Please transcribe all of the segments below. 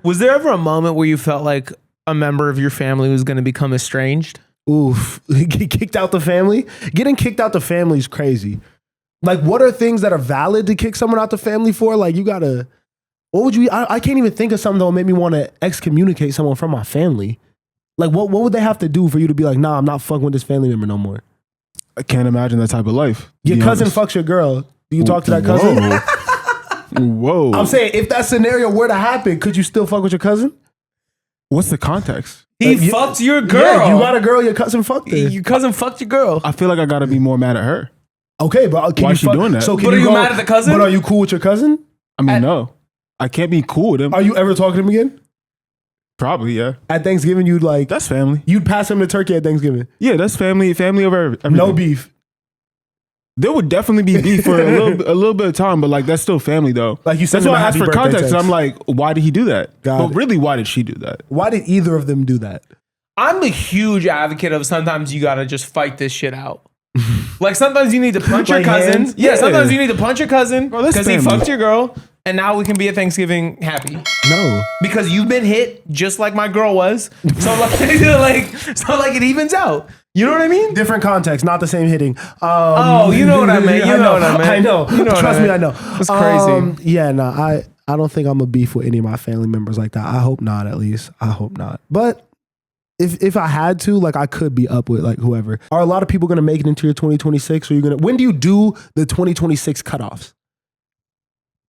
Was there ever a moment where you felt like a member of your family was going to become estranged? Oof. Get kicked out the family? Getting kicked out the family is crazy. Like, what are things that are valid to kick someone out the family for? Like, you gotta, what would you, I can't even think of something that would make me want to excommunicate someone from my family. Like, what would they have to do for you to be like, nah, I'm not fucking with this family member no more? I can't imagine that type of life. Your cousin fucks your girl. Do you talk to that cousin? Whoa. I'm saying, if that scenario were to happen, could you still fuck with your cousin? What's the context? He fucked your girl. Yeah, you got a girl, your cousin fucked her. Your cousin fucked your girl. I feel like I gotta be more mad at her. Okay, but why is she doing that? So but are you mad at the cousin? But are you cool with your cousin? I mean, no. I can't be cool with him. Are you ever talking to him again? Probably, yeah. At Thanksgiving, you'd like... That's family. You'd pass him the turkey at Thanksgiving. Yeah, that's family. Family over everything. No beef. There would definitely be beef for a little bit of time, but like that's still family though. Like you said, that's why I asked for context. And I'm like, why did he do that? Got but it. really, why did she do that? Why did either of them do that? I'm a huge advocate of sometimes you gotta just fight this shit out. Like sometimes you need to punch your Like cousin. hands? Yeah, Yeah. sometimes you need to punch your cousin Bro, that's because he family. fucked your girl, and now we can be at Thanksgiving happy No. because you've been hit just like my girl was. So like, so it evens out. You know what I mean? Different context, not the same hitting. Oh, you know what I meant. You know what I meant. I know. You know what Trust I me, I meant. know. That's crazy. Yeah, no, I don't think I'm a beef with any of my family members like that. I hope not, at least. I hope not. But if I had to, like, I could be up with like whoever. Are a lot of people gonna make it into your 2026? Or you gonna? When do you do the 2026 cutoffs?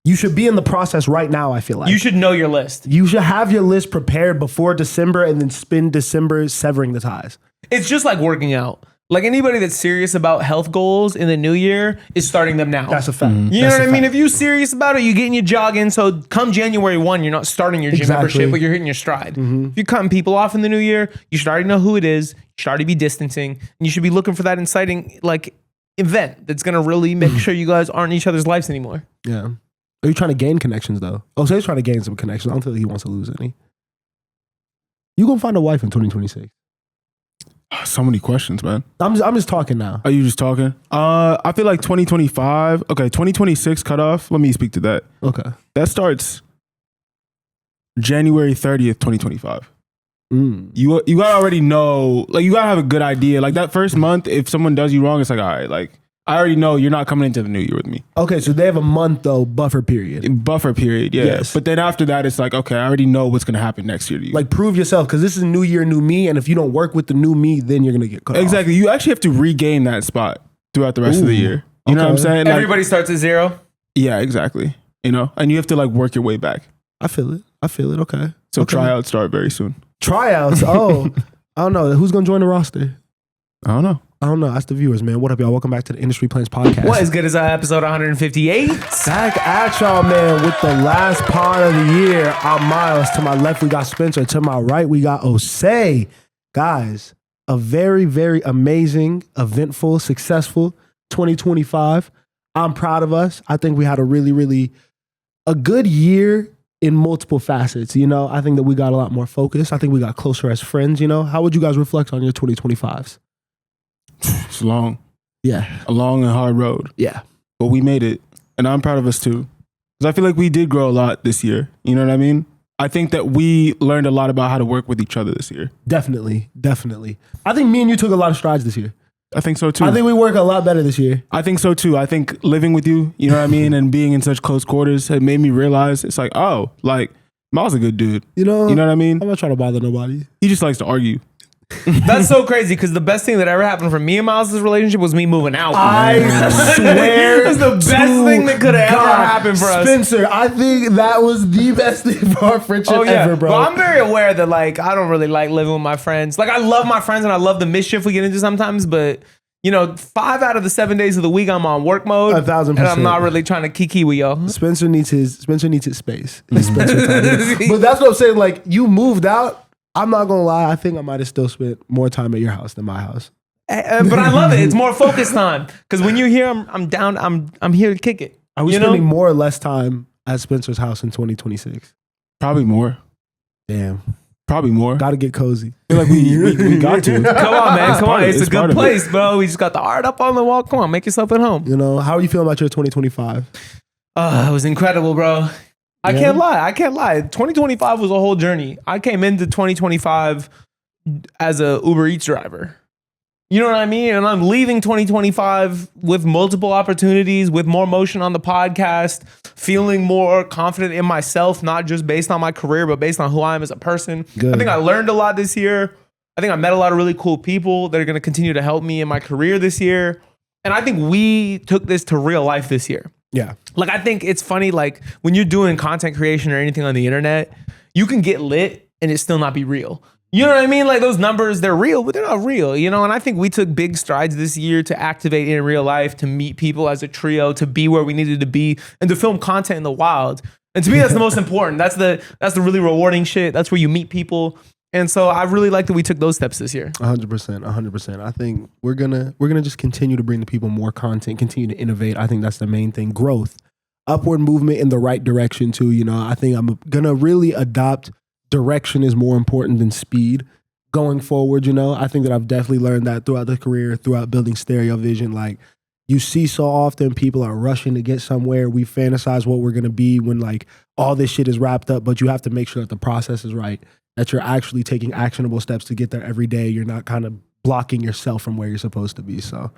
You should be in the process right now. I feel like You should know your list. you should have your list prepared before December, and then spend December severing the ties. It's just like working out. Like anybody that's serious about health goals in the new year is starting them now. That's a fact. You know what I mean? If you're serious about it, you're getting your jogging. So come January 1, you're not starting your gym Exactly. membership, but you're hitting your stride. If you're cutting people off in the new year, you should already know who it is. You should already be distancing. And you should be looking for that inciting like event that's going to really make sure you guys aren't in each other's lives anymore. Yeah. Are you trying to gain connections though? Oh, so he's trying to gain some connections. I don't think he wants to lose any. You gonna find a wife in 2026? So many questions, man. I'm just talking now. Are you just talking? I feel like 2025. Okay, 2026 cutoff. Let me speak to that. Okay. That starts January 30th, 2025. You gotta already know. Like you gotta have a good idea. Like that first month, if someone does you wrong, it's like all right. Like I already know you're not coming into the new year with me. Okay, so they have a month though buffer period. Buffer period, yeah. Yes. But then after that, it's like okay, I already know what's gonna happen next year to you. Like prove yourself, because this is new year, new me, and if you don't work with the new me, then you're gonna get cut off. exactly. You actually have to regain that spot throughout the rest of the Ooh, year. You know what I'm okay. saying? Like, Everybody starts at 0. yeah, exactly. You know, and you have to like work your way back. I feel it. Okay. So Okay. tryouts start very soon. Tryouts. Oh, I don't know. Who's gonna join the roster? I don't know. I don't know. Ask the viewers, man. What up, y'all? Welcome back to the Industry Plans Podcast. What as good as episode 158? Back at y'all, man, with the last pod of the year. I'm Miles. To my left, we got Spencer. To my right, we got Osei. Guys, a very, very amazing, eventful, successful 2025. I'm proud of us. I think we had a really a good year in multiple facets. You know, I think that we got a lot more focused. I think we got closer as friends. You know, how would you guys reflect on your 2025s? It's long, Yeah. a long and hard road, Yeah. but we made it, and I'm proud of us too. Because I feel like we did grow a lot this year. You know what I mean? I think that we learned a lot about how to work with each other this year. Definitely. I think me and you took a lot of strides this year. I think so too. I think we work a lot better this year. I think so too. I think living with you, you know what I mean, and being in such close quarters had made me realize it's like, oh, like Miles a good dude. You know You know what I mean? I'm not trying to bother nobody. He just likes to argue. That's so crazy because the best thing that ever happened for me and Miles' relationship was me moving out. I swear That's the best thing that could have ever God, happened for us. Spencer, I think that was the best thing for our friendship ever, bro. But I'm very aware that like I don't really like living with my friends. Like I love my friends and I love the mischief we get into sometimes, but you know, 5 out of the 7 days of the week I'm on work mode. 1,000%. And I'm not really trying to kiki with y'all. Spencer needs his space. His Spencer time. But that's what I'm saying. Like, you moved out. I'm not gonna lie. I think I might have still spent more time at your house than my house. But I love it. It's more focus time. Because when you're here, I'm down. I'm here to kick it. Are we You know? spending more or less time at Spencer's house in 2026? Probably more. Damn. Probably more. Gotta get cozy. I feel like we got to. Come on, man. Come on. It's a part good of it. place, bro. We just got the art up on the wall. Come on, make yourself at home. You know, how are you feeling about your 2025? It was incredible, bro. I can't lie. 2025 was a whole journey. I came into 2025 as a Uber Eats driver. You know what I mean? And I'm leaving 2025 with multiple opportunities, with more motion on the podcast, feeling more confident in myself, not just based on my career, but based on who I am as a person. Good. I think I learned a lot this year. I think I met a lot of really cool people that are going to continue to help me in my career this year. And I think we took this to real life this year. Yeah. Like, I think it's funny, like, when you're doing content creation or anything on the internet, you can get lit and it still not be real. You know what I mean? Like, those numbers, they're real, but they're not real, you know? And I think we took big strides this year to activate in real life, to meet people as a trio, to be where we needed to be, and to film content in the wild. And to me, that's the most important. That's the really rewarding shit. That's where you meet people. And so I really like that we took those steps this year. 100%. I think we're gonna just continue to bring the people more content, continue to innovate. I think that's the main thing. Growth, upward movement in the right direction too. You know, I think I'm gonna really adopt direction is more important than speed going forward. You know, I think that I've definitely learned that throughout the career, throughout building Stereo Vision. Like, you see so often people are rushing to get somewhere. We fantasize what we're gonna be when like all this shit is wrapped up, but you have to make sure that the process is right, that you're actually taking actionable steps to get there every day. You're not kind of blocking yourself from where you're supposed to be. So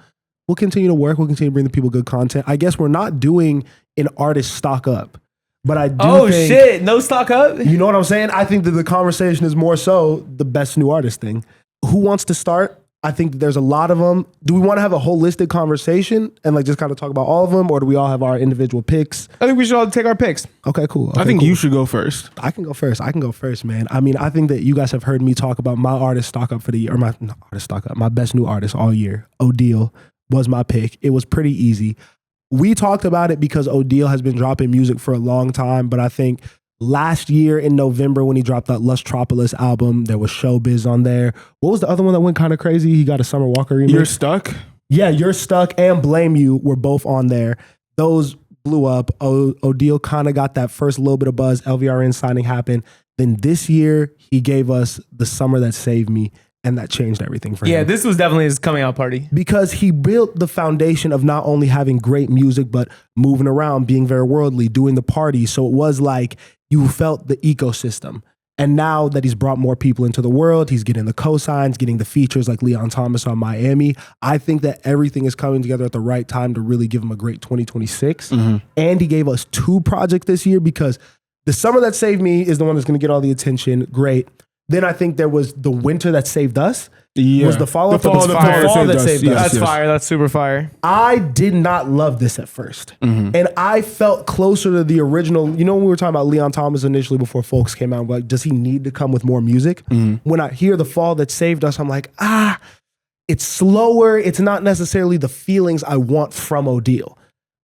we'll continue to work. We'll continue to bring the people good content. I guess we're not doing an artist stock up, but I do think, shit, no stock up? you know what I'm saying? I think that the conversation is more so the best new artist thing. Who wants to start? I think that there's a lot of them. Do we want to have a holistic conversation and like just kind of talk about all of them, or do we all have our individual picks? I think we should all take our picks. Okay, cool. I Okay, think cool. you should go first. I can go first, man. I mean, I think that you guys have heard me talk about my artist stock up for the year, or my best new artist all year. O'Deal was my pick. It was pretty easy. We talked about it because O'Deal has been dropping music for a long time, but I think last year in November when he dropped that Lustropolis album, there was Showbiz on there. What was the other one that went kind of crazy? He got a Summer Walker remix. You're Stuck? Yeah, You're Stuck and Blame You were both on there. Those blew up. O'Deal kind of got that first little bit of buzz. LVRN signing happened. Then this year, he gave us The Summer That Saved Me, and that changed everything for him. Yeah, this was definitely his coming out party. Because he built the foundation of not only having great music, but moving around, being very worldly, doing the party. So it was like you felt the ecosystem. And now that he's brought more people into the world, he's getting the cosigns, getting the features like Leon Thomas on Miami. I think that everything is coming together at the right time to really give him a great 2026. And he gave us 2 projects this year, because The Summer That Saved Me is the one that's going to get all the attention. Great. Then I think there was The Winter That Saved Us. Yeah. Was the follow-up The to Fall The That Fall That Saved Us. Saved Yes, Us. That's yes. fire. That's super fire. I did not love this at first. And I felt closer to the original. You know, when we were talking about Leon Thomas initially before Folks came out, like, does he need to come with more music? When I hear The Fall That Saved Us, I'm like, it's slower. It's not necessarily the feelings I want from O'Deal.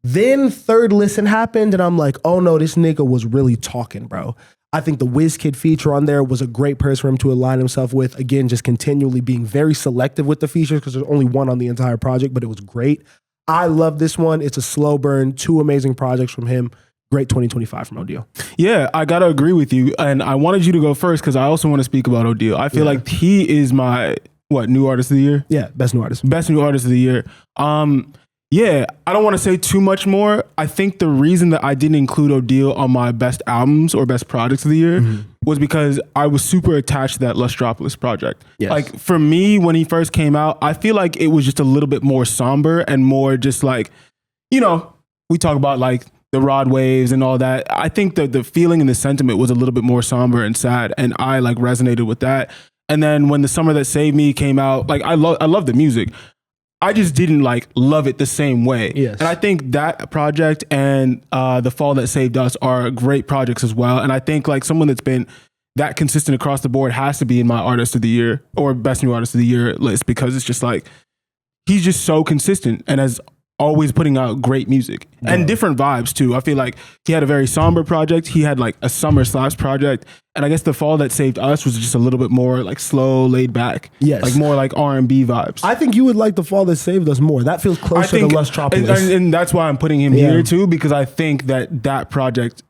Then third listen happened, and I'm like, oh no, this nigga was really talking, bro. I think the WizKid feature on there was a great person for him to align himself with. Again, just continually being very selective with the features, because there's only one on the entire project, but it was great. I love this one. It's a slow burn. 2 amazing projects from him. Great 2025 from O'Deal. Yeah, I gotta agree with you. And I wanted you to go first because I also want to speak about O'Deal. I feel like he is my, new artist of the year? Yeah, best new artist. Best new artist of the year. Yeah, I don't want to say too much more. I think the reason that I didn't include O'Deal on my best albums or best projects of the year was because I was super attached to that Lustropolis project. Yes. Like, for me, when he first came out, I feel like it was just a little bit more somber and more just like, you know, we talk about like the rod waves and all that. I think that the feeling and the sentiment was a little bit more somber and sad, and I like resonated with that. And then when The Summer That Saved Me came out, like I love the music. I just didn't like love it the same way. Yes. And I think that project and The Fall That Saved Us are great projects as well. And I think like someone that's been that consistent across the board has to be in my artist of the year or best new artist of the year list, because it's just like, he's just so consistent and has always putting out great music and different vibes too. I feel like he had a very somber project. He had like a summer slash project. And I guess The Fall That Saved Us was just a little bit more like slow, laid back. Yes. Like more like R&B vibes. I think you would like The Fall That Saved Us more. That feels closer to Lustropolis. and that's why I'm putting him here too, because I think that project,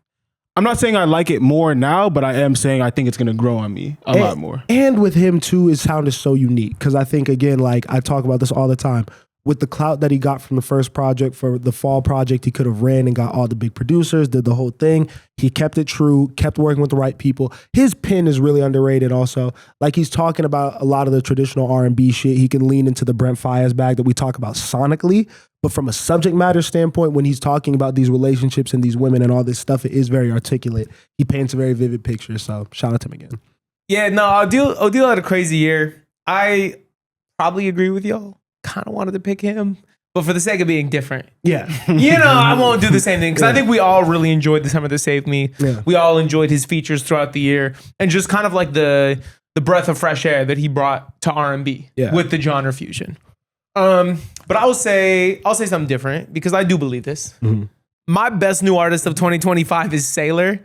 I'm not saying I like it more now, but I am saying I think it's going to grow on me a lot more. And with him too, his sound is so unique. Because I think, again, like I talk about this all the time, with the clout that he got from the first project, for the fall project, he could have ran and got all the big producers, did the whole thing. He kept it true, kept working with the right people. His pen is really underrated also. Like, he's talking about a lot of the traditional R&B shit. He can lean into the Brent Faiyaz bag that we talk about sonically, but from a subject matter standpoint, when he's talking about these relationships and these women and all this stuff, it is very articulate. He paints a very vivid picture, so shout out to him again. Yeah, no, Odile had a crazy year. I probably agree with y'all. Kind of wanted to pick him, but for the sake of being different, Yeah. I won't do the same thing because I think we all really enjoyed The Summer That Saved Me. Yeah. We all enjoyed his features throughout the year, and just kind of like the breath of fresh air that he brought to R&B with the genre fusion. But I'll say something different because I do believe this. Mm-hmm. My best new artist of 2025 is Sailor.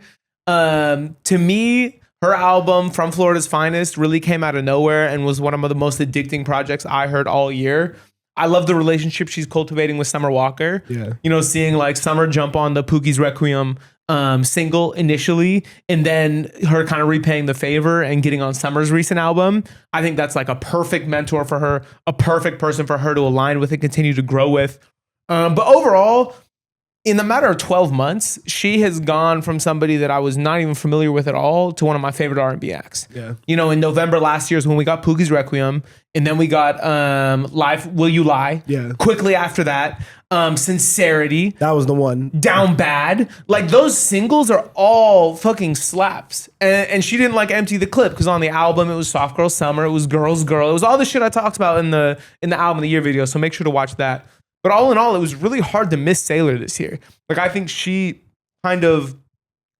To me, her album From Florida's Finest really came out of nowhere and was one of the most addicting projects I heard all year. I love the relationship she's cultivating with Summer Walker. Yeah. Seeing like Summer jump on the Pookie's Requiem single initially, and then her kind of repaying the favor and getting on Summer's recent album. I think that's like a perfect mentor for her, a perfect person for her to align with and continue to grow with. But overall, in the matter of 12 months, she has gone from somebody that I was not even familiar with at all to one of my favorite R&B acts. Yeah. In November last year is when we got Pookie's Requiem, and then we got Live Will You Lie. Yeah. Quickly after that, Sincerity, That was the one. Down Bad. Like, those singles are all fucking slaps. And she didn't like empty the clip because on the album it was Soft Girl Summer, it was Girls Girl, it was all the shit I talked about in the album of the year video. So make sure to watch that. But all in all, it was really hard to miss Sailor this year. Like, I think she kind of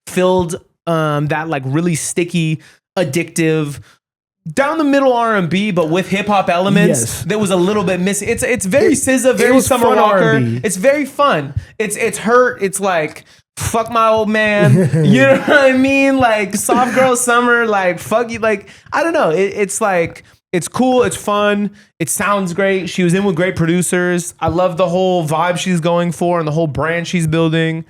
filled that like really sticky, addictive, down the middle R&B, but with hip hop elements Yes. that was a little bit missing. It's very SZA, it very was Summer fun Walker. R&B. It's very fun. It's hurt. It's like, fuck my old man. You know what I mean? Like, Soft Girl Summer, like, fuck you. Like, I don't know. It's like, it's cool. It's fun. It sounds great. She was in with great producers. I love the whole vibe she's going for and the whole brand she's building.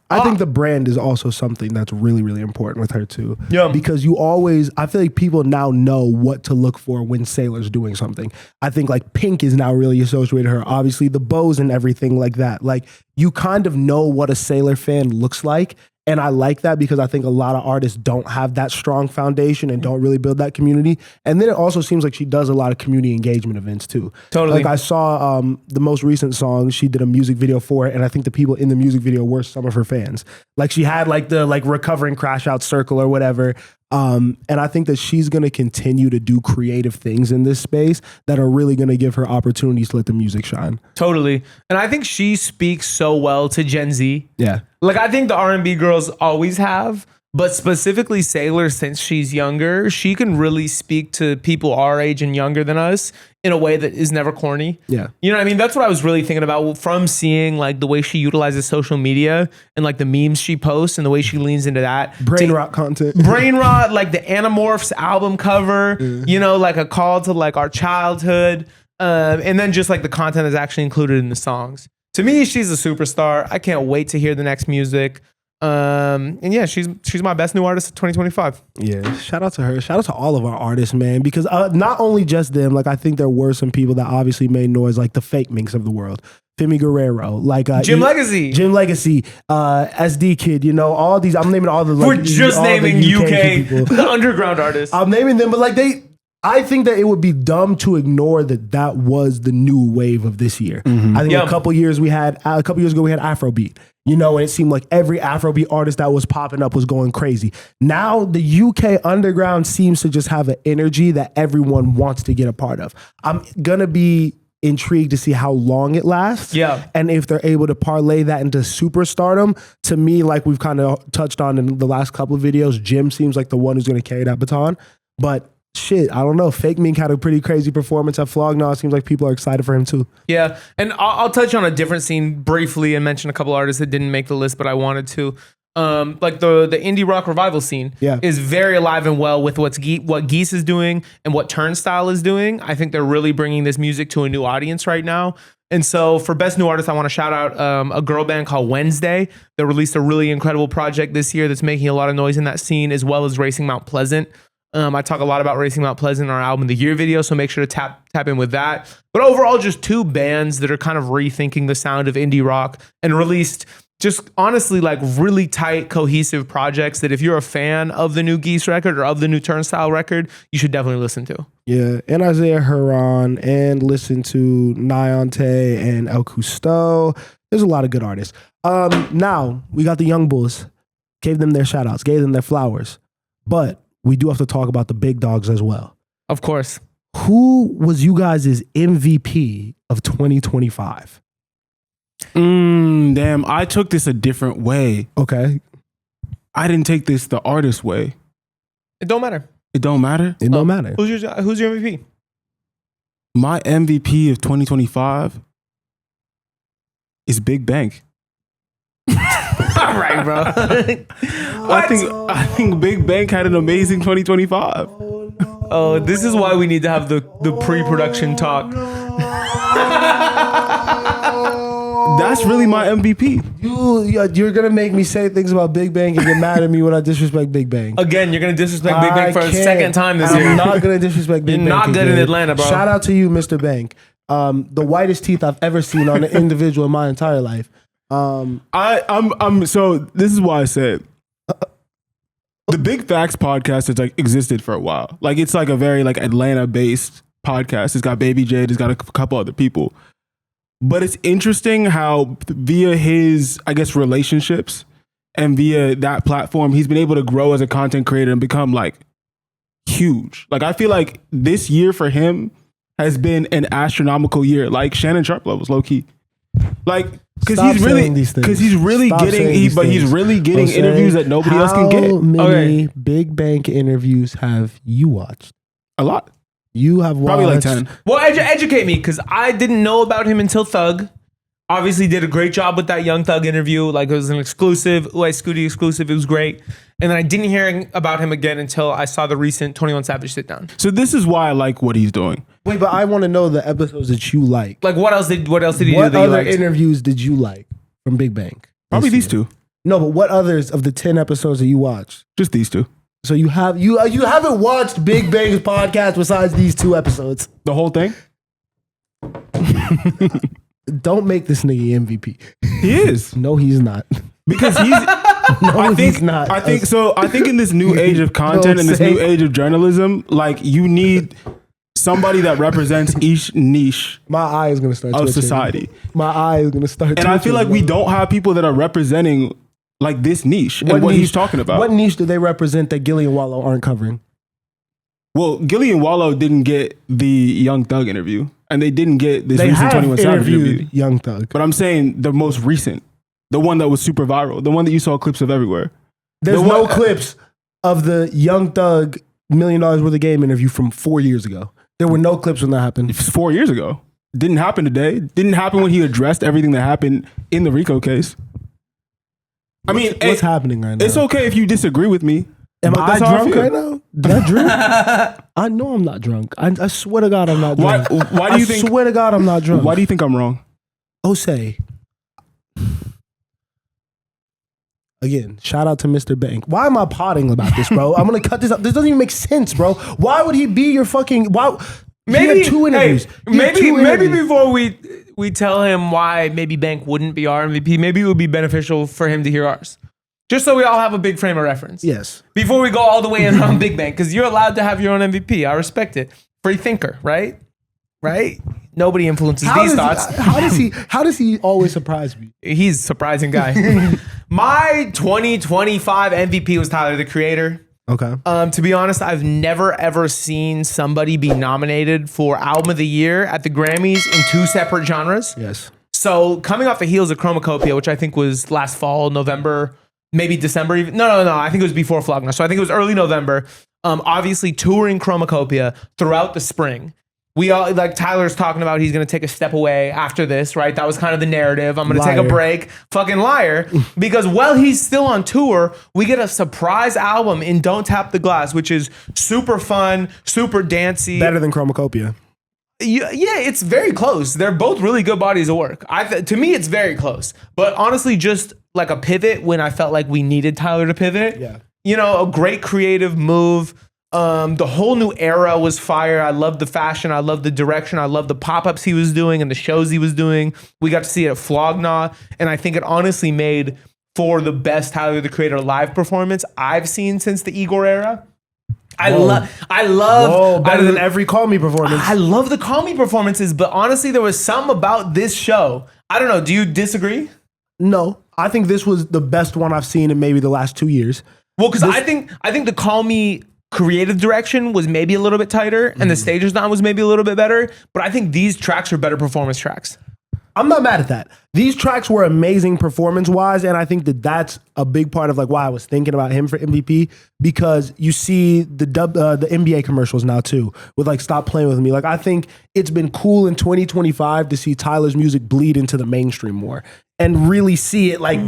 I think the brand is also something that's really, really important with her too. Yeah. Because I feel like people now know what to look for when Sailor's doing something. I think like Pink is now really associated with her. Obviously the bows and everything like that. Like, you kind of know what a Sailor fan looks like. And I like that because I think a lot of artists don't have that strong foundation and don't really build that community. And then it also seems like she does a lot of community engagement events too. Totally. Like, I saw the most recent song, she did a music video for it, and I think the people in the music video were some of her fans. Like, she had like the recovering crash out circle or whatever. And I think that she's going to continue to do creative things in this space that are really going to give her opportunities to let the music shine. Totally. And I think she speaks so well to Gen Z. Yeah. Like, I think the R&B girls always have, but specifically Sailor, since she's younger, she can really speak to people our age and younger than us in a way that is never corny. Yeah. You know what I mean? That's what I was really thinking about from seeing like the way she utilizes social media and like the memes she posts and the way she leans into that. Brain rot content. Brain rot, like the Animorphs album cover, like a call to like our childhood. And then just like the content that's actually included in the songs. To me, she's a superstar. I can't wait to hear the next music. And yeah, she's my best new artist of 2025. Yeah, shout out to her. Shout out to all of our artists, man. Because not only just them, like I think there were some people that obviously made noise, like the fake minks of the world. Femi Guerrero, like Jim Legacy, SD Kid, all these. I'm naming all the. Like, we're just all naming the UK people. underground artists. I'm naming them, but like I think that it would be dumb to ignore that was the new wave of this year. Mm-hmm. I think a couple years ago we had Afrobeat. And it seemed like every Afrobeat artist that was popping up was going crazy. Now the UK underground seems to just have an energy that everyone wants to get a part of. I'm gonna be intrigued to see how long it lasts. Yeah. And if they're able to parlay that into superstardom. To me, like we've kind of touched on in the last couple of videos, Jim seems like the one who's gonna carry that baton. But shit, I don't know. Fake Mink had a pretty crazy performance at Flog Gnaw. It seems like people are excited for him too. Yeah, and I'll touch on a different scene briefly and mention a couple artists that didn't make the list, but I wanted to. Like the indie rock revival scene is very alive and well with what Geese is doing and what Turnstile is doing. I think they're really bringing this music to a new audience right now. And so for best new artist, I want to shout out a girl band called Wednesday that released a really incredible project this year that's making a lot of noise in that scene, as well as Racing Mount Pleasant. I talk a lot about Racing Mount Pleasant in our album of the year video, so make sure to tap in with that. But overall, just two bands that are kind of rethinking the sound of indie rock and released just honestly like really tight, cohesive projects that if you're a fan of the new Geese record or of the new Turnstile record, you should definitely listen to. Yeah, and Isaiah Huron, and listen to Nyonte and El Cousteau. There's a lot of good artists. Now, we got the Young Bulls. Gave them their shout outs, gave them their flowers. But we do have to talk about the big dogs as well. Of course. Who was you guys' MVP of 2025? Damn, I took this a different way. Okay. I didn't take this the artist way. It don't matter. It don't matter. It don't matter. Who's your MVP? My MVP of 2025 is Big Bank. All right, bro. I think Big Bank had an amazing 2025. Oh, this is why we need to have the pre-production talk. That's really my MVP. You're gonna make me say things about Big Bang and get mad at me when I disrespect Big Bang. Again, you're gonna disrespect Big Bang for a second time this year. I'm not gonna disrespect Big Bang. You're not good in Atlanta, bro. Shout out to you, Mr. Bank. The whitest teeth I've ever seen on an individual in my entire life. I'm so this is why I said the Big Facts podcast has like existed for a while. Like it's like a very like Atlanta based podcast. It's got Baby Jade, it's got a couple other people. But it's interesting how via his, I guess, relationships and via that platform, he's been able to grow as a content creator and become like huge. Like I feel like this year for him has been an astronomical year. Like Shannon Sharp levels, low key. Like because he's really getting interviews that nobody else can get. How many Big Bang interviews have you watched? A lot. You have watched probably like 10. Well, educate me, because I didn't know about him until Thug. Obviously did a great job with that Young Thug interview. Like it was an exclusive, Scooty exclusive. It was great. And then I didn't hear about him again until I saw the recent 21 Savage sit down. So this is why I like what he's doing. Wait, but I want to know the episodes that you like. Like what else did he do that you What other liked? interviews did you like from Big Bang? Probably these two. No, but what others of the 10 episodes that you watched? Just these two. So you haven't watched Big Bang's podcast besides these 2 episodes. The whole thing? Don't make this nigga MVP. He is. No, he's not. Because he's He's not. I think in this new age of content and this new age of journalism, like you need somebody that represents each niche My eye is gonna start of twitching. society. My eye is gonna start And I feel like we bro. don't have people that are representing like this niche and what he's talking about. What niche do they represent that Gilly and Wallow aren't covering? Well, Gilly and Wallow didn't get the Young Thug interview, and they didn't get this They recent have 21 Savage interview. interviewed Young Thug. But I'm saying the most recent, the one that was super viral, the one that you saw clips of everywhere. There's The no one- clips of the Young Thug $1 million worth of game interview from 4 years ago. There were no clips when that happened. 4 years ago. Didn't happen today. Didn't happen when he addressed everything that happened in the RICO case. I mean, What's happening right now? it's okay if you disagree with me. Am but I that's how drunk feel. right now? Did I drink? I know I'm not drunk. I swear to God I'm not Why? drunk. Why do you think? I swear to God I'm not drunk. Why do you think I'm wrong? Jose. Again, shout out to Mr. Bank. Why am I potting about this, bro? I'm gonna cut this up. This doesn't even make sense, bro. Why would he be your fucking? Why? He had 2 interviews. He had 2 Maybe interviews. before we tell him why maybe Bank wouldn't be our MVP, maybe it would be beneficial for him to hear ours. Just so we all have a big frame of reference. Yes. Before we go all the way in on Big Bang, because you're allowed to have your own MVP. I respect it. Free thinker, right? Right? Nobody influences these thoughts. How does he always surprise me? He's a surprising guy. My 2025 MVP was Tyler, the Creator. Okay. To be honest, I've never ever seen somebody be nominated for Album of the Year at the Grammys in 2 separate genres. Yes. So coming off the heels of Chromacopia, which I think was last fall, November, maybe December even. No. I think it was before Flogna. So I think it was early November. Obviously touring Chromacopia throughout the spring. We all, like Tyler's talking about, he's going to take a step away after this, right? That was kind of the narrative. I'm going to take a Liar. break. Fucking liar. Because while he's still on tour, we get a surprise album in Don't Tap the Glass, which is super fun, super dancey. Better than Chromacopia. Yeah, it's very close. They're both really good bodies of work. To me, it's very close. But honestly, just like a pivot when I felt like we needed Tyler to pivot. Yeah. You know, a great creative move. The whole new era was fire. I love the fashion. I love the direction. I love the pop-ups he was doing and the shows he was doing. We got to see it at Flogna, and I think it honestly made for the best Tyler, the Creator live performance I've seen since the Igor era. I love better than every Call Me performance. I love the Call Me performances, but honestly, there was something about this show. I don't know. Do you disagree? No, I think this was the best one I've seen in maybe the last 2 years. Well, because I think the Call Me creative direction was maybe a little bit tighter, and the stage design was maybe a little bit better. But I think these tracks are better performance tracks. I'm not mad at that. These tracks were amazing performance-wise, and I think that that's a big part of like why I was thinking about him for MVP, because you see the NBA commercials now too with like Stop Playing With Me. Like I think it's been cool in 2025 to see Tyler's music bleed into the mainstream more and really see it like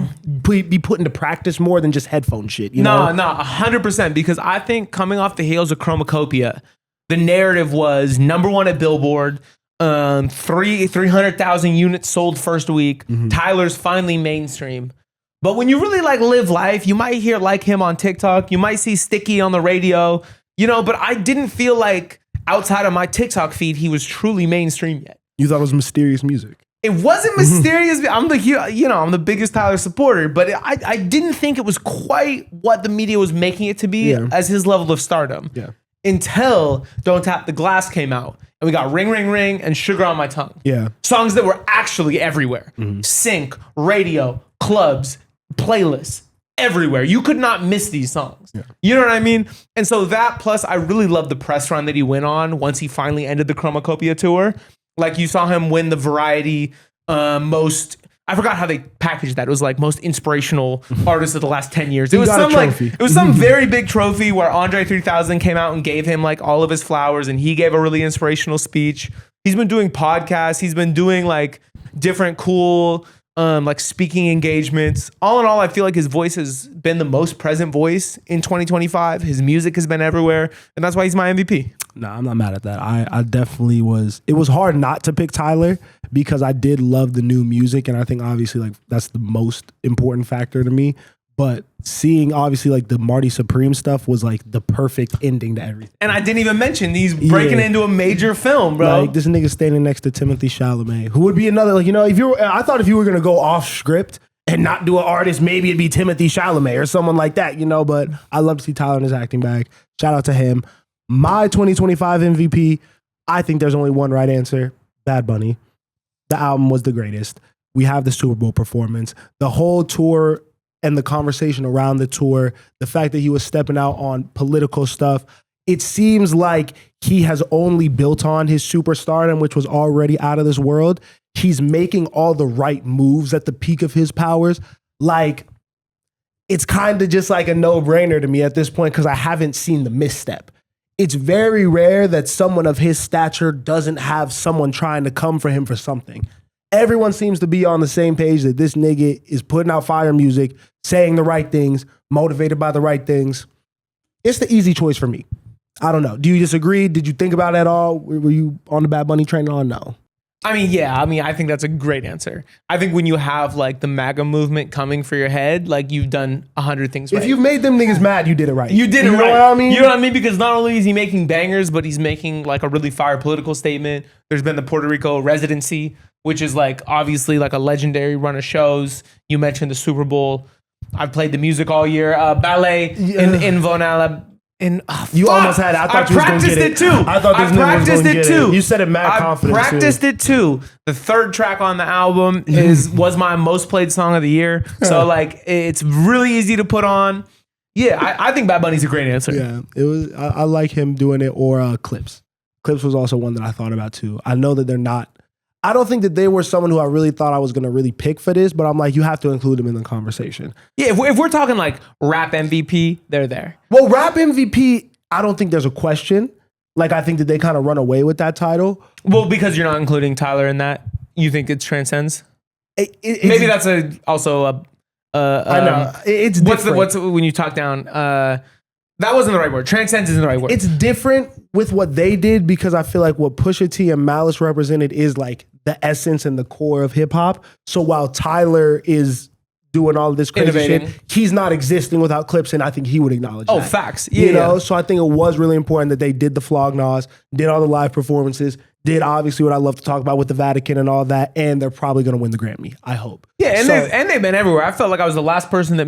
be put into practice more than just headphone shit. You know? No, 100%. Because I think coming off the heels of Chromacopia, the narrative was #1 at Billboard. 300,000 units sold first week. Tyler's finally mainstream. But when you really like live life, you might hear like him on TikTok. You might see Sticky on the radio, you know, but I didn't feel like outside of my TikTok feed, he was truly mainstream yet. You thought it was mysterious music. It wasn't mysterious. I'm the biggest Tyler supporter, but I didn't think it was quite what the media was making it to be as his level of stardom. Yeah. Until Don't Tap the Glass came out. And we got Ring, Ring, Ring and Sugar on My Tongue. Yeah. Songs that were actually everywhere. Sync, radio, clubs, playlists, everywhere. You could not miss these songs. Yeah. You know what I mean? And so that, plus I really loved the press run that he went on once he finally ended the Chromacopia tour. Like you saw him win the Variety most... I forgot how they packaged that. It was like most inspirational artist of the last 10 years. It was some very big trophy where Andre 3000 came out and gave him like all of his flowers, and he gave a really inspirational speech. He's been doing podcasts. He's been doing like different cool like speaking engagements. All in all, I feel like his voice has been the most present voice in 2025. His music has been everywhere, and that's why he's my MVP. No, I'm not mad at that. I definitely was. It was hard not to pick Tyler because I did love the new music, and I think obviously like that's the most important factor to me. But seeing obviously like the Marty Supreme stuff was like the perfect ending to everything. And I didn't even mention these breaking into a major film, bro. Like this nigga standing next to Timothée Chalamet, who would be another like, you know, I thought if you were gonna go off script and not do an artist, maybe it'd be Timothée Chalamet or someone like that, you know. But I love to see Tyler in his acting bag. Shout out to him. My 2025 MVP, I think there's only one right answer. Bad Bunny. The album was the greatest. We have the Super Bowl performance. The whole tour and the conversation around the tour, the fact that he was stepping out on political stuff, it seems like he has only built on his superstardom, which was already out of this world. He's making all the right moves at the peak of his powers. Like, it's kind of just like a no-brainer to me at this point because I haven't seen the misstep. It's very rare that someone of his stature doesn't have someone trying to come for him for something. Everyone seems to be on the same page that this nigga is putting out fire music, saying the right things, motivated by the right things. It's the easy choice for me. I don't know. Do you disagree? Did you think about it at all? Were you on the Bad Bunny train or no? I mean, yeah. I mean, I think that's a great answer. I think when you have like the MAGA movement coming for your head, like you've done 100 things right. If you've made them niggas mad, you did it right. You did it right. You know what I mean? You know what I mean? Because not only is he making bangers, but he's making like a really fire political statement. There's been the Puerto Rico residency, which is like obviously like a legendary run of shows. You mentioned the Super Bowl. I've played the music all year. Ballet in Vonala. You almost had it. I thought you was going to get it. I thought this nigga was going to get it. You said it mad confident. I practiced it too. The third track on the album was my most played song of the year. So like it's really easy to put on. Yeah, I think Bad Bunny's a great answer. Yeah, it was. I like him doing it, or Clips. Clips was also one that I thought about too. I know that they're not. I don't think that they were someone who I really thought I was going to really pick for this, but I'm like, you have to include them in the conversation. Yeah, if we're talking like rap MVP, they're there. Well, rap MVP, I don't think there's a question. Like, I think that they kind of run away with that title. Well, because you're not including Tyler in that, you think it transcends? Maybe that's also a. I know. It's different. What's when you talk down? That wasn't the right word. Transcends isn't the right word. It's different with what they did because I feel like what Pusha T and Malice represented is like the essence and the core of hip hop. So while Tyler is doing all of this crazy Innovating. shit. He's not existing without Clips, and I think he would acknowledge Oh, that. facts. You Yeah. know, so I think it was really important that they did the Flognaws, did all the live performances, did obviously what I love to talk about with the Vatican and all that, and they're probably going to win the Grammy, I hope. Yeah, and, So- they've been everywhere. I felt like I was the last person that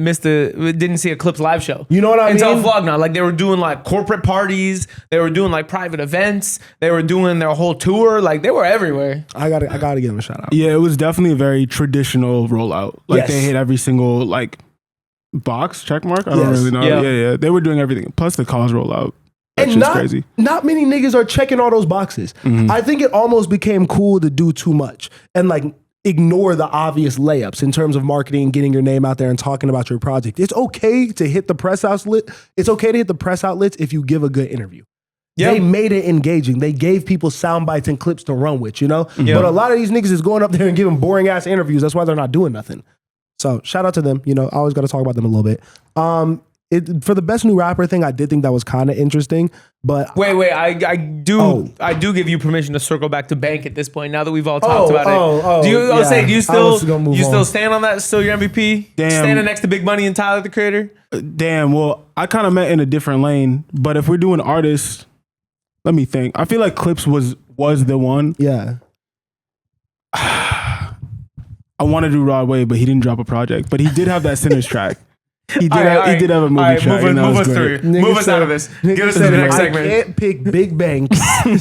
didn't see a Clips live show. You know what I Until mean? Vlogna. Like, they were doing, like, corporate parties. They were doing, like, private events. They were doing their whole tour. Like, they were everywhere. I gotta give them a shout out. Yeah, it was definitely a very traditional rollout. Like Yes. they hit every single like box check mark. I don't Yes. really know. Yeah. Yeah. They were doing everything. Plus the cause rollout. That's And just not, crazy. not many niggas are checking all those boxes. I think it almost became cool to do too much and like ignore the obvious layups in terms of marketing, getting your name out there and talking about your project. It's okay to hit the press outlet. It's okay to hit the press outlets if you give a good interview. Yeah. They made it engaging. They gave people sound bites and clips to run with, you know? Yeah. But a lot of these niggas is going up there and giving boring ass interviews. That's why they're not doing nothing. So shout out to them. You know, I always got to talk about them a little bit. For the best new rapper thing, I did think that was kind of interesting, but Wait. I do Oh. give you permission to circle back to Bank at this point. Now that we've all Oh, talked about it, do you yeah. say do you I still was gonna move on. stand on that? Still your MVP? Damn. Standing next to Big Money and Tyler the Creator. Damn. Well, I kind of meant in a different lane. But if we're doing artists, let me think. I feel like Clips was the one. yeah. I want to do Rod Wave, but he didn't drop a project. But he did have that Sinners track. He did have a movie All right, track. move and that us was through. great. Move us out of this. Get us to the next I segment. can't pick Big Bank.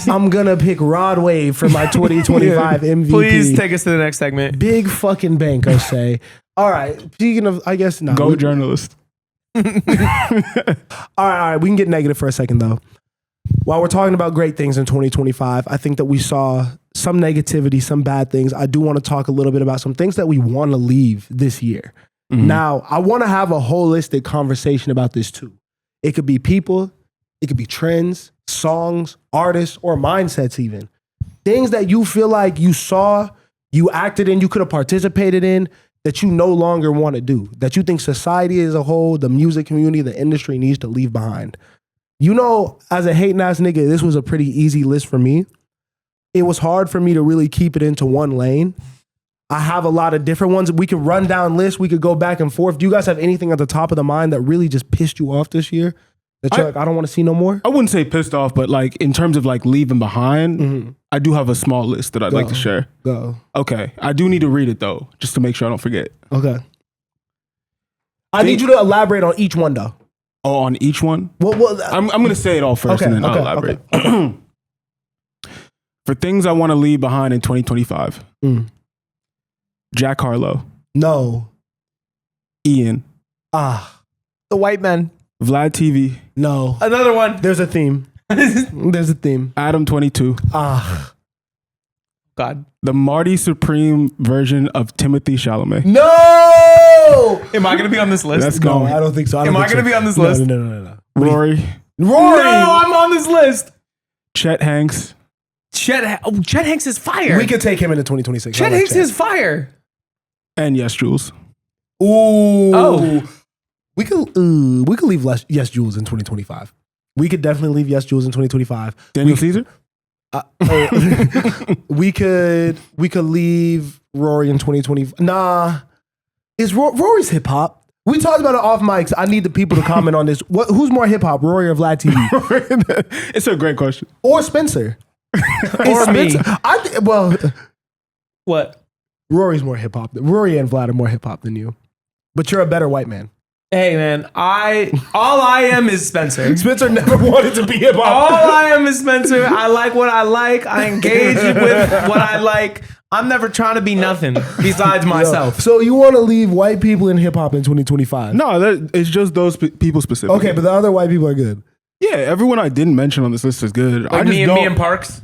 I'm gonna pick Rod Wave for my 2025 MVP. Please take us to the next segment. Big fucking bank, I say. All right. Speaking of, I guess no. Go journalist. All right. We can get negative for a second though. While we're talking about great things in 2025, I think that we saw some negativity, some bad things. I do want to talk a little bit about some things that we want to leave this year. Now, I want to have a holistic conversation about this too. It could be people, it could be trends, songs, artists, or mindsets even. Things that you feel like you saw, you acted in, you could have participated in, that you no longer want to do, that you think society as a whole, the music community, the industry needs to leave behind. You know, as a hating ass nigga, this was a pretty easy list for me. It was hard for me to really keep it into one lane. I have a lot of different ones. We could run down lists. We could go back and forth. Do you guys have anything at the top of the mind that really just pissed you off this year? That you're like, I don't want to see no more? I wouldn't say pissed off, but like in terms of like leaving behind, I do have a small list that I'd like to share. Go. Okay. I do need to read it though, just to make sure I don't forget. Okay. I need you to elaborate on each one though. Oh, on each one? Well, I'm going to say it all first Okay, and then I'll okay, elaborate. For things I want to leave behind in 2025, Jack Harlow, no. Ian, The white man. Vlad TV, No. Another one. There's a theme. There's a theme. Adam 22, God. the Marty Supreme version of Timothy Chalamet. No! Am I gonna be on this list? Let's No, go. I don't think so. Am I gonna be on this list? No. Rory, Rory! No, I'm on this list. Chet Hanks, Chet Hanks is fire. We could take him into 2026. Chet I like Hanks is fire. and Yes Jules. Ooh. Oh. We could leave Yes Jules in 2025. We could definitely leave Yes Jules in 2025. Daniel Caesar? We could leave Rory in 2020. Nah. Is Rory's hip hop? We talked about it off mics. I need the people to comment on this. Who's more hip hop, Rory or Vlad TV? It's a great question. Or Spencer? Or me. Well, What? Rory's more hip hop. Rory and Vlad are more hip hop than you. But you're a better white man. Hey man, all I am is Spencer. Spencer never wanted to be hip hop. All I am is Spencer. I like what I like. I engage with what I like. I'm never trying to be nothing besides myself. So you want to leave white people in hip hop in 2025? No, it's just those people specifically. Okay, but the other white people are good. Yeah, everyone I didn't mention on this list is good. I Like just me don't, and Parks.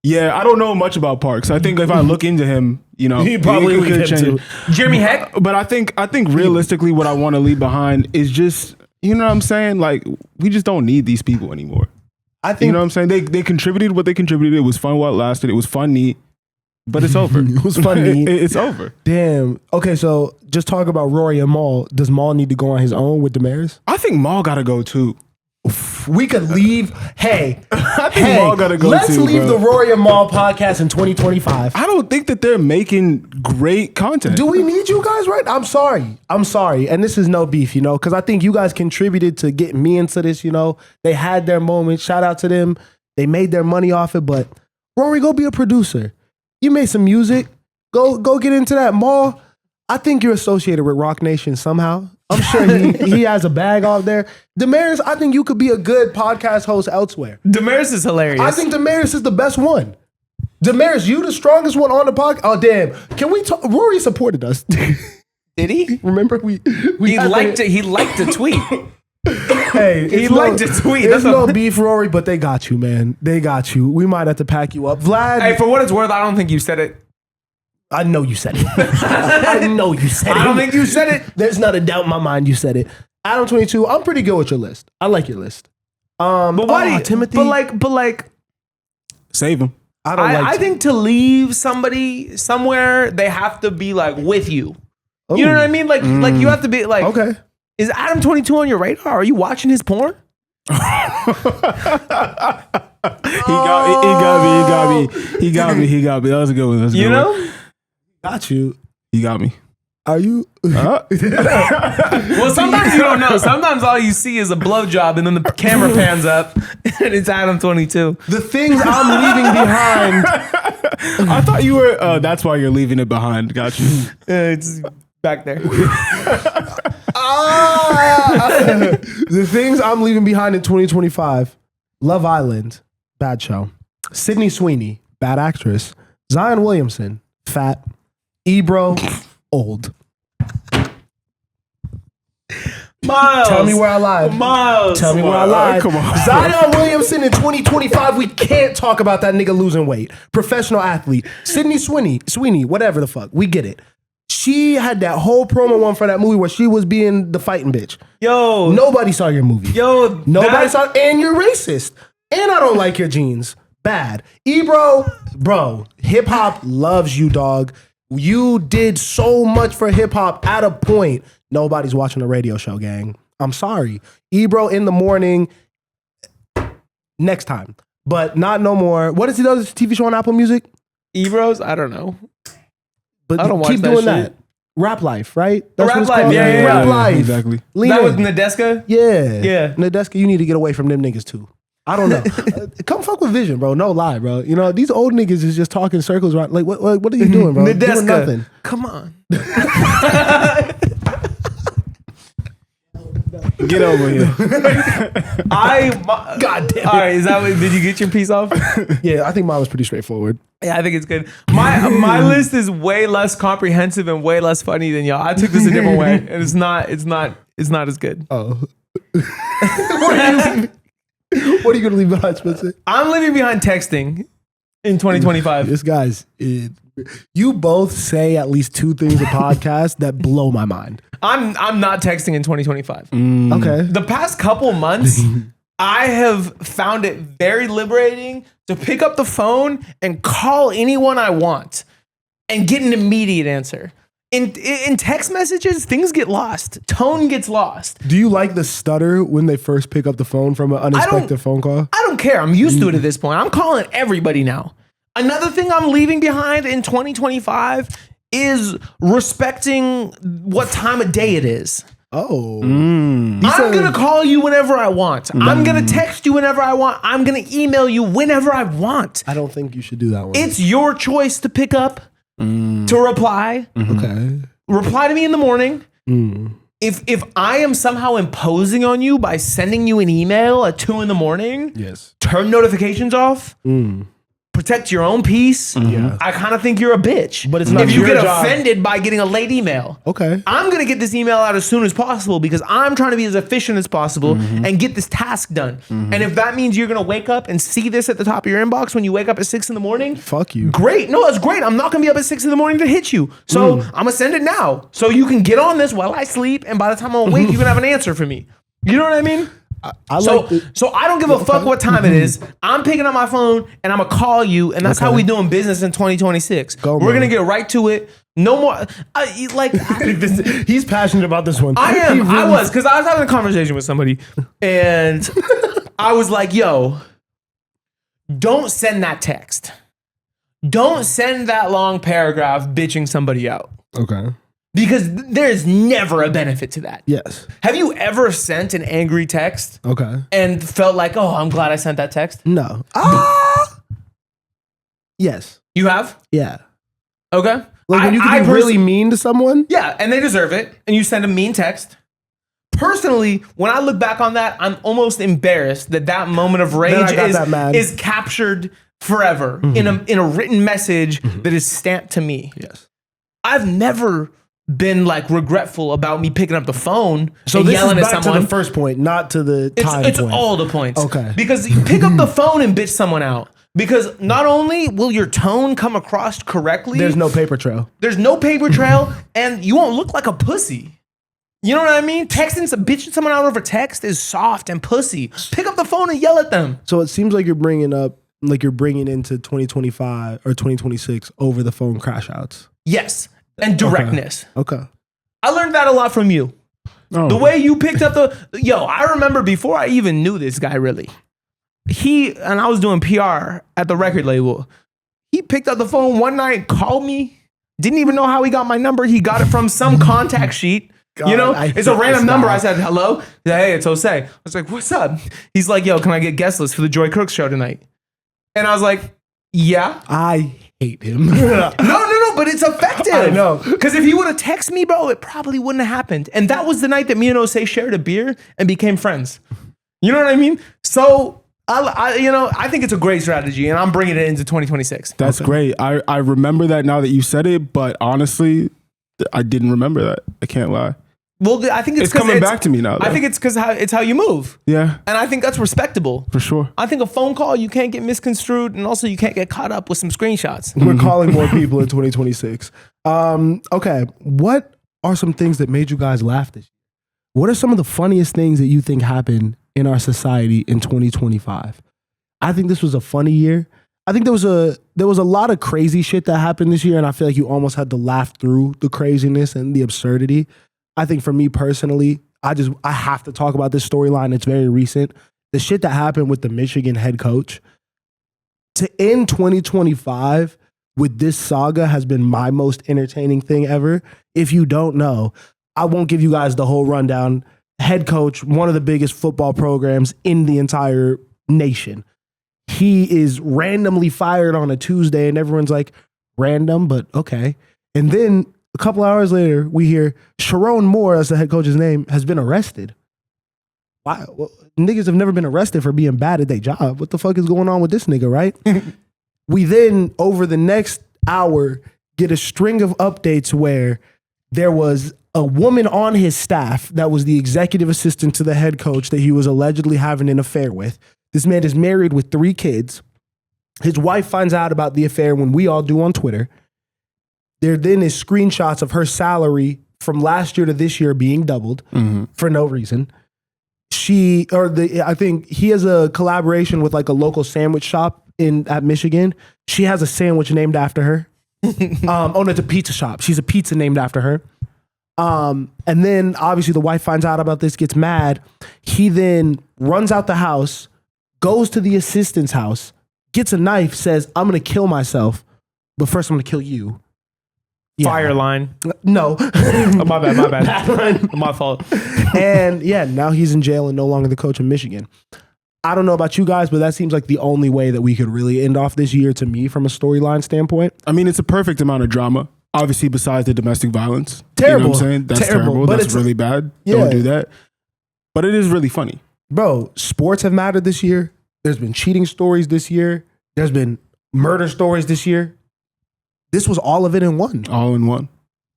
Yeah, I don't know much about Parks. I think if I look into him, you know, He'd probably leave him too. Jeremy Heck. But I think realistically, what I want to leave behind is just, you know what I'm saying? Like, we just don't need these people anymore. I think You know what I'm saying? They contributed what they contributed. It was fun while it lasted. It was fun, neat, but it's over. It was fun, neat. It's over. Damn. Okay, so just talk about Rory and Maul. Does Maul need to go on his own with Damaris? I think Maul got to go too. We could leave. Hey, Maul gotta go let's too, leave bro. the Rory and Maul podcast in 2025. I don't think that they're making great content. Do we need you guys right? I'm sorry. And this is no beef, because I think you guys contributed to getting me into this, They had their moment. Shout out to them. They made their money off it, but Rory, go be a producer. You made some music. Go get into that. Maul, I think you're associated with Rock Nation somehow. I'm sure he has a bag out there. Damaris, I think you could be a good podcast host elsewhere. Damaris is hilarious. I think Damaris is the best one. Damaris, you the strongest one on the podcast. Oh, damn. Can we talk? Rory supported us. Did he? Remember? He liked it. He liked the tweet. Hey, He liked to tweet. There's That's no a- beef, Rory, but they got you, man. They got you. We might have to pack you up. Vlad, Hey, for what it's worth, I don't think you said it. I know you said it. I know you said it. I don't think you said it. There's not a doubt in my mind you said it. Adam 22, I'm pretty good with your list. I like your list. But why do you, Timothy? But like, Save him. I don't like I think to leave somebody somewhere, they have to be like with you. You know what I mean? Like you have to be like, Okay. is Adam 22 on your radar? Are you watching his porn? He got me. That was a good one. That was a You good know? one. Got you. He got me. Are you? Well, sometimes you don't know. Sometimes all you see is a blowjob, and then the camera pans up, and it's Adam 22. The things I'm leaving behind. I thought you were. That's why you're leaving it behind. Got you. It's back there. The things I'm leaving behind in 2025. Love Island, bad show. Sydney Sweeney, bad actress. Zion Williamson, fat. Ebro, old. Miles. Tell me where I lied. Miles. Tell me where I lied. Come on. Zion Williamson in 2025, we can't talk about that nigga losing weight. Professional athlete. Sydney Sweeney, whatever the fuck. We get it. She had that whole promo one for that movie where she was being the fighting bitch. Yo. Nobody saw your movie. Yo. Nobody saw, and you're racist. And I don't like your jeans. Bad. Ebro, bro, hip hop loves you, dog. You did so much for hip hop at a point. Nobody's watching the radio show, gang. I'm sorry. Ebro in the morning, next time. But not no more. What is the other TV show on Apple Music? Ebros? I don't know. But I don't watch keep that doing shit. that. Rap Life, right? Rap what it's Life, called? yeah. Rap Life. Exactly. Lean That in. was Nadeska? Yeah. Yeah. Nadeska, you need to get away from them niggas too. I don't know. Come fuck with Vision, bro. No lie, bro. You know, these old niggas is just talking circles around. Like, what are you doing, bro? Doing Nadeska. nothing. Come on. Get over here. God damn it. All right, is that what, did you get your piece off? Yeah, I think mine was pretty straightforward. Yeah, I think it's good. My list is way less comprehensive and way less funny than y'all. I took this a different way, and it's not as good. Oh. What are you gonna leave behind, Spencer? I'm leaving behind texting in 2025. This guy's. You both say at least two things a podcast that blow my mind. I'm not texting in 2025. Okay. The past couple months, I have found it very liberating to pick up the phone and call anyone I want and get an immediate answer. In text messages, things get lost. Tone gets lost. Do you like the stutter when they first pick up the phone from an unexpected phone call? I don't care. I'm used to it at this point. I'm calling everybody now. Another thing I'm leaving behind in 2025 is respecting what time of day it is. Oh. I'm going to call you whenever I want. I'm going to text you whenever I want. I'm going to email you whenever I want. I don't think you should do that one. It's your choice to pick up, to reply. Okay. Reply to me in the morning. If I am somehow imposing on you by sending you an email at 2 a.m, Yes. turn notifications off. Protect your own peace. Yeah. I kind of think you're a bitch. But it's not if you your get job. offended by getting a late email. Okay. I'm going to get this email out as soon as possible because I'm trying to be as efficient as possible and get this task done. And if that means you're going to wake up and see this at the top of your inbox when you wake up at 6 a.m, Fuck you. great. No, that's great. I'm not going to be up at 6 a.m to hit you. So I'm going to send it now. So you can get on this while I sleep. And by the time I'm awake, you can have an answer for me. You know what I mean? So I don't give a fuck what time it is. I'm picking up my phone and I'm gonna call you, and that's how we doing business in 2026. We're gonna get right to it. No more. He's passionate about this one. I am. I was, because I was having a conversation with somebody, and I was like, "Yo, don't send that text. Don't send that long paragraph bitching somebody out." Okay. Because there's never a benefit to that. Yes. Have you ever sent an angry text Okay. and felt like, oh, I'm glad I sent that text? No. Yes. You have? Yeah. Okay. Like when you can be really mean to someone. Yeah, and they deserve it, and you send a mean text. Personally, when I look back on that, I'm almost embarrassed that that moment of rage is captured forever in a written message that is stamped to me. Yes. I've never been like regretful about me picking up the phone so and this yelling is at back someone. to the first point, not to the time It's point. all the points. Okay. Because you pick up the phone and bitch someone out. Because not only will your tone come across correctly, There's no paper trail. and you won't look like a pussy. You know what I mean? Bitching someone out over text is soft and pussy. Pick up the phone and yell at them. So it seems like you're bringing into 2025 or 2026 over the phone crash outs. Yes. And directness. Okay. I learned that a lot from you. Oh. The way you picked up I remember before I even knew this guy really. I was doing PR at the record label. He picked up the phone one night, called me, didn't even know how he got my number. He got it from some contact sheet. God, It's a random number. I said, hello? He said, hey, it's Jose. I was like, what's up? He's like, yo, can I get guest list for the Joy Crooks show tonight? And I was like, yeah. I hate him. No, but it's effective. I know. Because if he would have texted me, bro, it probably wouldn't have happened. And that was the night that me and Jose shared a beer and became friends. You know what I mean? So, I think it's a great strategy, and I'm bringing it into 2026. That's great. I remember that now that you said it, but honestly, I didn't remember that. I can't lie. Well, I think It's coming back to me now, though. I think it's because it's how you move. Yeah, And I think that's respectable. for sure. I think a phone call, you can't get misconstrued, and also you can't get caught up with some screenshots. We're calling more people in 2026. Okay. What are some things that made you guys laugh this year? What are some of the funniest things that you think happened in our society in 2025? I think this was a funny year. I think there was a lot of crazy shit that happened this year, and I feel like you almost had to laugh through the craziness and the absurdity. I think for me personally, I have to talk about this storyline. It's very recent. The shit that happened with the Michigan head coach to end 2025 with this saga has been my most entertaining thing ever. If you don't know, I won't give you guys the whole rundown. Head coach, one of the biggest football programs in the entire nation. He is randomly fired on a Tuesday, and everyone's like, random, but okay. And then a couple hours later, we hear Sharon Moore, that's the head coach's name, has been arrested. Why? Well, niggas have never been arrested for being bad at their job. What the fuck is going on with this nigga, right? We then, over the next hour, get a string of updates where there was a woman on his staff that was the executive assistant to the head coach that he was allegedly having an affair with. This man is married with 3 kids. His wife finds out about the affair when we all do on Twitter. There then is screenshots of her salary from last year to this year being doubled for no reason. I think he has a collaboration with like a local sandwich shop at Michigan. She has a sandwich named after her. No, it's a pizza shop. She's a pizza named after her. And then obviously the wife finds out about this, gets mad. He then runs out the house, goes to the assistant's house, gets a knife, says, I'm going to kill myself, but first I'm going to kill you. Yeah. Fire line. No. Oh, my bad. My fault. And yeah, now he's in jail and no longer the coach of Michigan. I don't know about you guys, but that seems like the only way that we could really end off this year to me from a storyline standpoint. I mean, it's a perfect amount of drama. Obviously, besides the domestic violence. Terrible. You know what I'm saying? That's terrible. But That's really bad. Yeah. Don't do that. But it is really funny. Bro, sports have mattered this year. There's been cheating stories this year. There's been murder stories this year. This was all of it in one. All in one.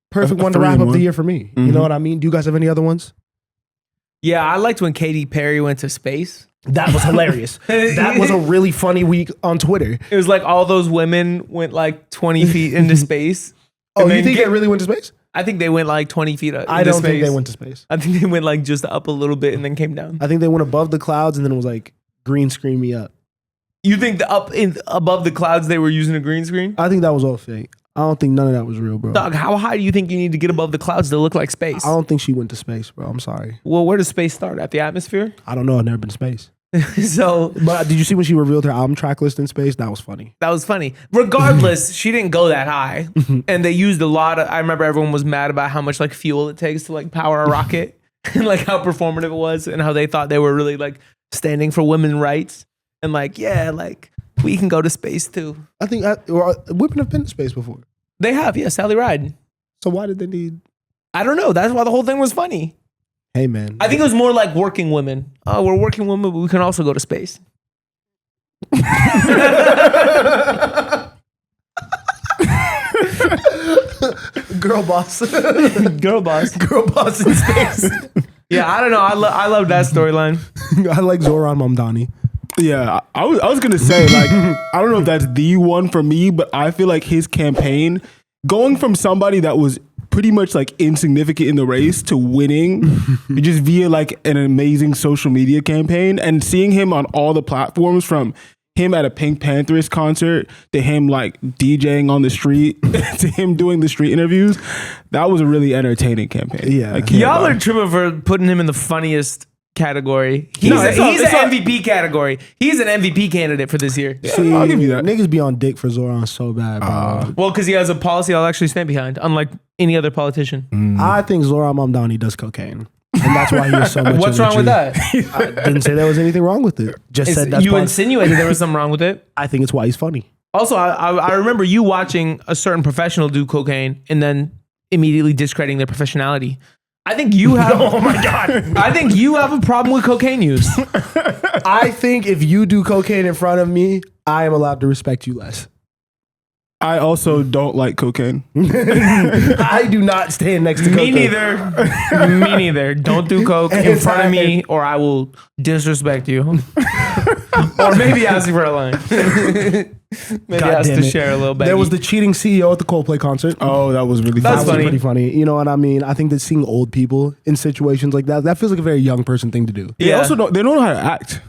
Perfect one to wrap up the year for me. You know what I mean? Do you guys have any other ones? Yeah, I liked when Katy Perry went to space. That was hilarious. That was a really funny week on Twitter. It was like all those women went like 20 feet into space. Oh, And you then think it really went to space? I think they went like 20 feet up. I don't think they went to space. I think they went like just up a little bit and then came down. I think they went above the clouds and then it was like green screen me up. You think above the clouds they were using a green screen? I think that was all fake. I don't think none of that was real, bro. Dog, how high do you think you need to get above the clouds to look like space? I don't think she went to space, bro. I'm sorry. Well, where does space start? At the atmosphere? I don't know. I've never been to space. So But did you see when she revealed her album track list in space? That was funny. that was funny. Regardless, she didn't go that high. And they used a lot of, I remember everyone was mad about how much like fuel it takes to like power a rocket and like how performative it was and how they thought they were really like standing for women's rights. And like, yeah, like we can go to space too. I think women have been to space before. They have, yeah, Sally Ride. So why did they need... I don't know. That's why the whole thing was funny. Hey, man. I think it was more like working women. Oh, we're working women, but we can also go to space. Girl boss. Girl boss. Girl boss in space. Yeah, I don't know. I love that storyline. I like Zoran Mamdani. Yeah, I was gonna say like I don't know if that's the one for me, but I feel like his campaign going from somebody that was pretty much like insignificant in the race to winning just via like an amazing social media campaign and seeing him on all the platforms from him at a Pink Panthers concert to him like DJing on the street to him doing the street interviews. That was a really entertaining campaign. Yeah. I can't Y'all lie. are tripping for putting him in the funniest category. He's No, it's an not- MVP category. He's an MVP candidate for this year. See, I'll give you that. Niggas be on dick for Zoran so bad, bro. Well, because he has a policy I'll actually stand behind, unlike any other politician. I think Zoran Mamdani does cocaine. And that's why he has so much What's wrong with energy. that? I didn't say there was anything wrong with it. Just said that's You part- insinuated there was something wrong with it. I think it's why he's funny. Also, I remember you watching a certain professional do cocaine and then immediately discrediting their professionality. I think you have. Oh my god! I think you have a problem with cocaine use. I think if you do cocaine in front of me, I am allowed to respect you less. I also don't like cocaine. I do not stand next to Me cocaine. neither. Me neither. Don't do coke in front of me, or I will disrespect you, or maybe ask you for a line. Maybe God ask damn to it. share a little bit. There was the cheating CEO at the Coldplay concert. Oh, that was really That's That was funny. pretty funny. You know what I mean? I think that seeing old people in situations like that feels like a very young person thing to do. They Yeah. also don't know how to act.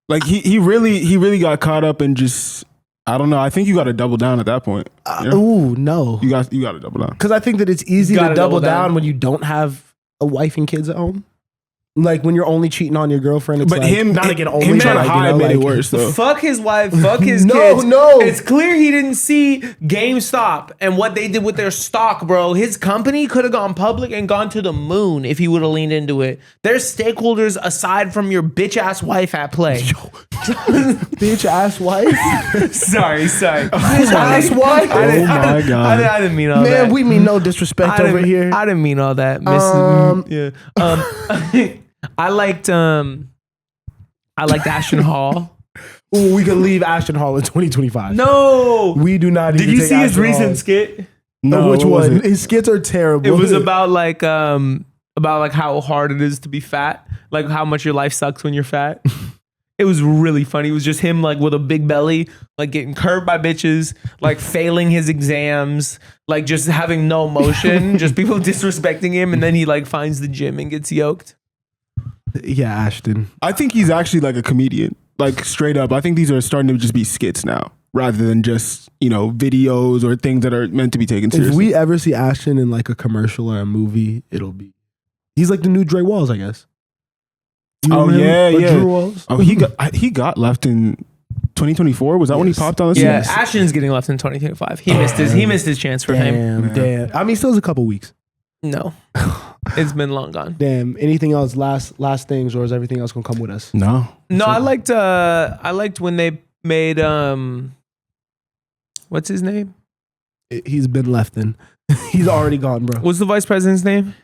Like he really got caught up in just I don't know. I think you got to double down at that point. You know? Ooh, no. You got to double down. Because I think that it's easy to Gotta double double down. down when you don't have a wife and kids at home. Like when you're only cheating on your girlfriend, it's But like, him not again only him trying to like, you hide know, made it like- worse though. Fuck his wife, fuck his No, kids. no. It's clear he didn't see GameStop and what they did with their stock, bro. His company could have gone public and gone to the moon if he would have leaned into it. There's stakeholders aside from your bitch ass wife at play. Bitch ass wife. sorry. Bitch ass wife. Oh my God. I didn't mean all that. Man, we mean no disrespect I over didn't- here. I didn't mean all that. Yeah. I liked Ashton Hall. Ooh, we could leave Ashton Hall in 2025. No. We do not. Did even you take see his Ashton Hall. recent skit? No, Which what was one? it? His skits are terrible. It was about like how hard it is to be fat, like how much your life sucks when you're fat. It was really funny. It was just him like with a big belly, like getting curved by bitches, like failing his exams, like just having no emotion, just people disrespecting him, and then he like finds the gym and gets yoked. Yeah, Ashton. I think he's actually like a comedian. Like straight up. I think these are starting to just be skits now rather than just, videos or things that are meant to be taken If seriously. we ever see Ashton in like a commercial or a movie, it'll be. He's like the new Dre Walls, I guess. You Oh, remember him? yeah, Or yeah. Drew Walls. Oh, he got left in 2024. Was that when he Yes. popped on the scene? Yeah, Ashton's getting left in 2025. He missed his chance for fame. Damn. I mean, still has a couple weeks. No, it's been long gone. Damn. Anything else? Last things, or is everything else gonna come with us? No. No, I liked when they made what's his name? He's been left in. He's already gone, bro. What's the vice president's name?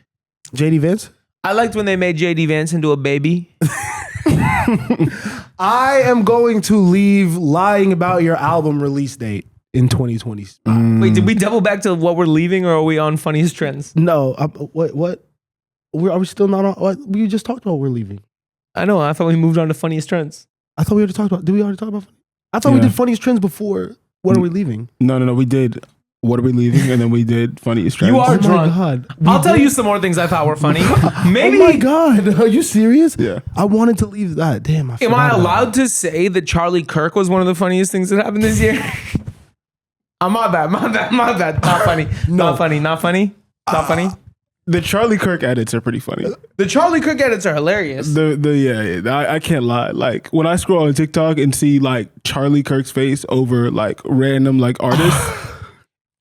JD Vance. I liked when they made JD Vance into a baby. I am going to leave lying about your album release date in 2020. Wait, did we double back to what we're leaving, or are we on funniest trends? No, what? Are we still not on? What? We just talked about we're leaving. I know. I thought we moved on to funniest trends. I thought we already talked about. Did we already talk about? I thought we Yeah. did funniest trends before. When are we leaving? No. We did. What Are We Leaving? And then we did Funniest Trends. You are Oh my drunk. God. I'll tell you some more things I thought were funny. Maybe. Oh my God. Are you serious? Yeah. I wanted to leave that. Damn. Am I forgot about allowed to say that Charlie Kirk was one of the funniest things that happened this year? My bad. Not funny. Not funny. Not funny. Not funny. The Charlie Kirk edits are pretty funny. The Charlie Kirk edits are hilarious. I can't lie. Like when I scroll on TikTok and see like Charlie Kirk's face over like random like artists,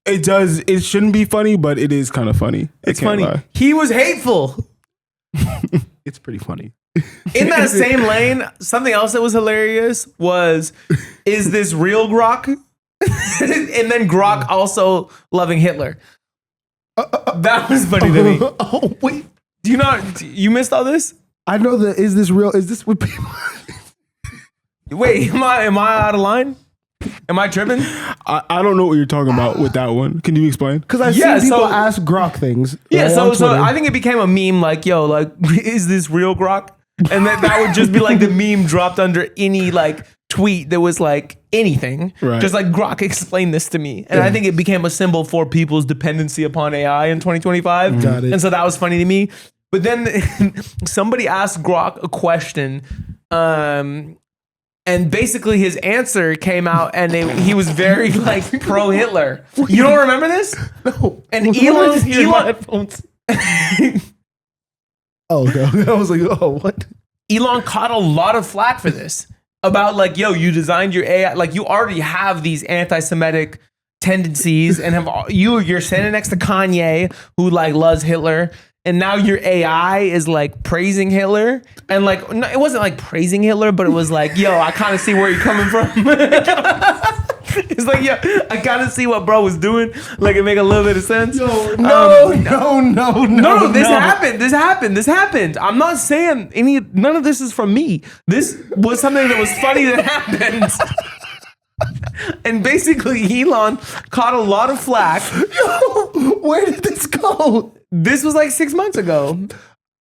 it shouldn't be funny, but it is kind of funny. It's funny. He was hateful. that. It's pretty funny. In that same lane, something else that was hilarious was, is this real Grok? And then Grok also loving Hitler. That was funny to me. Oh, wait. Do you not? You missed all this? I know that. Is this real? Is this what people? Wait, am I out of line? Am I tripping? I don't know what you're talking about with that one. Can you explain? Because I Yeah, see people so- ask Grok things. Yeah, right, so on so Twitter. I think it became a meme like, yo, like, is this real Grok? And that would just be like the meme dropped under any like tweet that was like anything. Right. Just like, Grok, explain this to me. And I think it became a symbol for people's dependency upon AI in 2025. Got it. And so that was funny to me. But then somebody asked Grok a question, and basically his answer came out, and he was very like pro Hitler. You don't remember this? No. And What did I just hear in my Elon, headphones? Oh, no. I was like, oh, what? Elon caught a lot of flack for this about like, yo, you designed your AI, like you already have these anti-Semitic tendencies, and you're standing next to Kanye, who like loves Hitler. And now your AI is like praising Hitler, and like no, it wasn't like praising Hitler, but it was like, yo, I kind of see where you're coming from. It's like, yeah, I kind of see what bro was doing. Like it make a little bit of sense. No. No, this happened. I'm not saying none of this is from me. This was something that was funny that happened. And basically, Elon caught a lot of flack. Where did this go? This was like 6 months ago.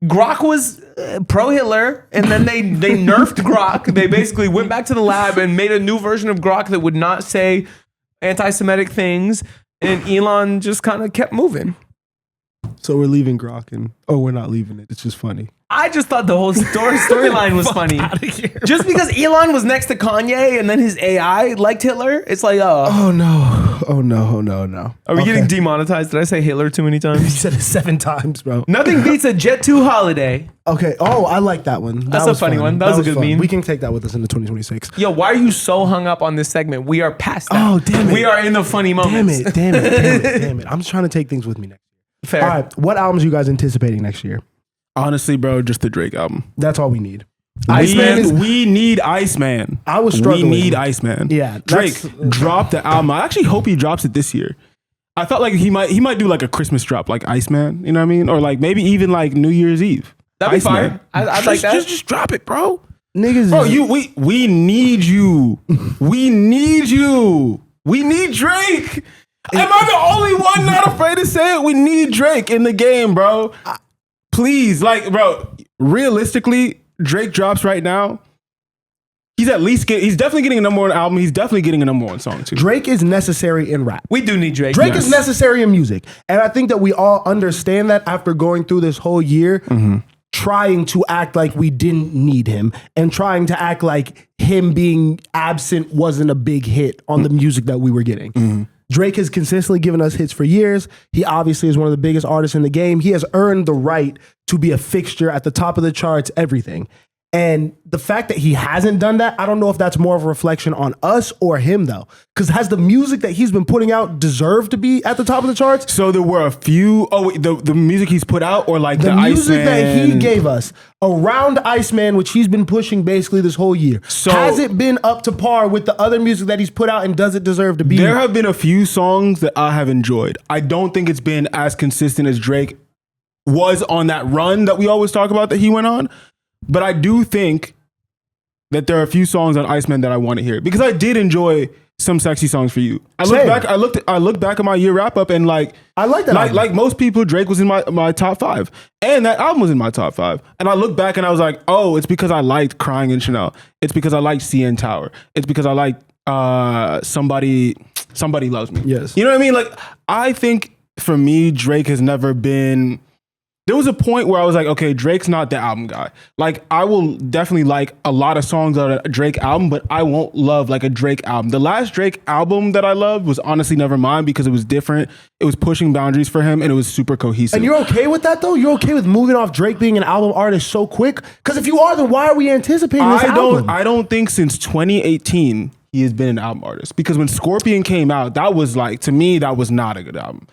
Grok was pro Hitler, and then they nerfed Grok. They basically went back to the lab and made a new version of Grok that would not say anti-Semitic things. And Elon just kind of kept moving. So we're leaving Grok, and we're not leaving it. It's just funny. I just thought the whole storyline was funny. Just because Elon was next to Kanye and then his AI liked Hitler, it's like, Oh no! are we getting demonetized? Did I say Hitler too many You times? said it 7 times, bro. Nothing beats a Jet 2 holiday. Okay. Oh, I like that one. That's a funny one. That was a good fun. meme. We can take that with us into 2026. Yo, why are you so hung up on this segment? We are past that. Oh, damn it. We are in the funny moments. Damn it! I'm just trying to take things with me next year. Fair. All right. What albums are you guys anticipating next year? Honestly, bro, just the Drake album. That's all we need. We need Iceman. I was struggling. We need Iceman. Yeah, Drake that's- dropped the album. I actually hope he drops it this year. I thought like he might do like a Christmas drop, like Iceman. You know what I mean? Or like maybe even like New Year's Eve. That'd be Iceman. fire. I'd like that. Just drop it, bro. Niggas. Bro, we need you. We need you. We need Drake. Am I the only one not afraid to say it? We need Drake in the game, bro. Please, like, bro, realistically, Drake drops right now. He's he's definitely getting a number one album. He's definitely getting a number one song too. Drake is necessary in rap. We do need Drake. Drake Yes. is necessary in music. And I think that we all understand that after going through this whole year, trying to act like we didn't need him and trying to act like him being absent wasn't a big hit on the music that we were getting. Drake has consistently given us hits for years. He obviously is one of the biggest artists in the game. He has earned the right to be a fixture at the top of the charts, everything. And the fact that he hasn't done that, I don't know if that's more of a reflection on us or him, though. Because has the music that he's been putting out deserved to be at the top of the charts? So there were a few. Oh, wait, the music he's put out, or like The music Iceman? that he gave us around Iceman, which he's been pushing basically this whole year, So- has it been up to par with the other music that he's put out, and does it deserve to be? There have been a few songs that I have enjoyed. I don't think it's been as consistent as Drake was on that run that we always talk about that he went on. But I do think that there are a few songs on Iceman that I want to hear because I did enjoy some sexy songs for you. I looked back at my year wrap up and like I like that album. like most people, Drake was in my top 5, and that album was in my top 5. And I looked back and I was like, oh, it's because I liked Crying in Chanel. It's because I liked CN Tower. It's because I liked Somebody Loves Me. Yes. You know what I mean? Like, I think for me, Drake has never been. There was a point where I was like, okay, Drake's not the album guy. Like, I will definitely like a lot of songs on a Drake album, but I won't love like a Drake album. The last Drake album that I loved was honestly Nevermind because it was different. It was pushing boundaries for him and it was super cohesive. And you're okay with that though? You're okay with moving off Drake being an album artist so quick? Because if you are, then why are we anticipating this album? I don't think since 2018 he has been an album artist. Because when Scorpion came out, that was like, to me, that was not a good album.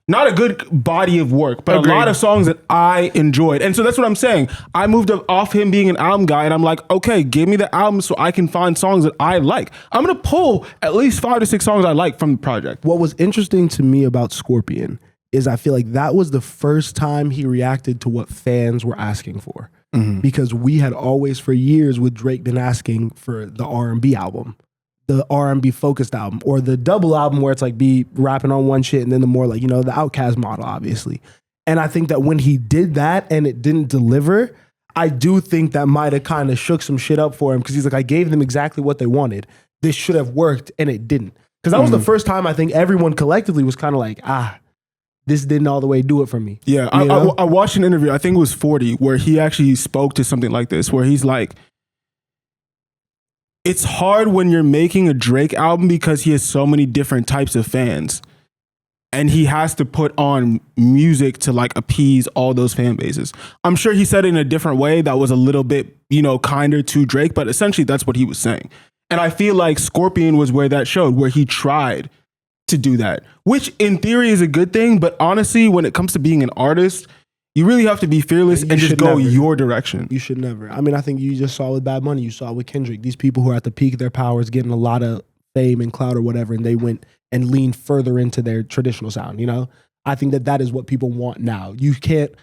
Not a good body of work, but Agreed. a lot of songs that I enjoyed. And so that's what I'm saying. I moved off him being an album guy and I'm like, okay, give me the album so I can find songs that I like. I'm going to pull at least 5 to 6 songs I like from the project. What was interesting to me about Scorpion is I feel like that was the first time he reacted to what fans were asking for. Because we had always for years with Drake been asking for the R&B album, the R&B focused album, or the double album where it's like be rapping on one shit and then the more like, you know, the Outkast model, obviously. And I think that when he did that and it didn't deliver, I do think that might have kind of shook some shit up for him because he's like, I gave them exactly what they wanted. This should have worked and it didn't. Because that was the first time I think everyone collectively was kind of like, this didn't all the way do it for me. Yeah, I watched an interview, I think it was 40, where he actually spoke to something like this, where he's like, it's hard when you're making a Drake album because he has so many different types of fans. And he has to put on music to like appease all those fan bases. I'm sure he said it in a different way that was a little bit, you know, kinder to Drake, but essentially that's what he was saying. And I feel like Scorpion was where that showed, where he tried to do that, which in theory is a good thing. But honestly, when it comes to being an artist, you really have to be fearless and just go your direction. You should never. I mean, I think you just saw with Bad Bunny, you saw with Kendrick, these people who are at the peak of their powers, getting a lot of fame and clout or whatever, and they went and leaned further into their traditional sound, you know? I think that is what people want now. You can't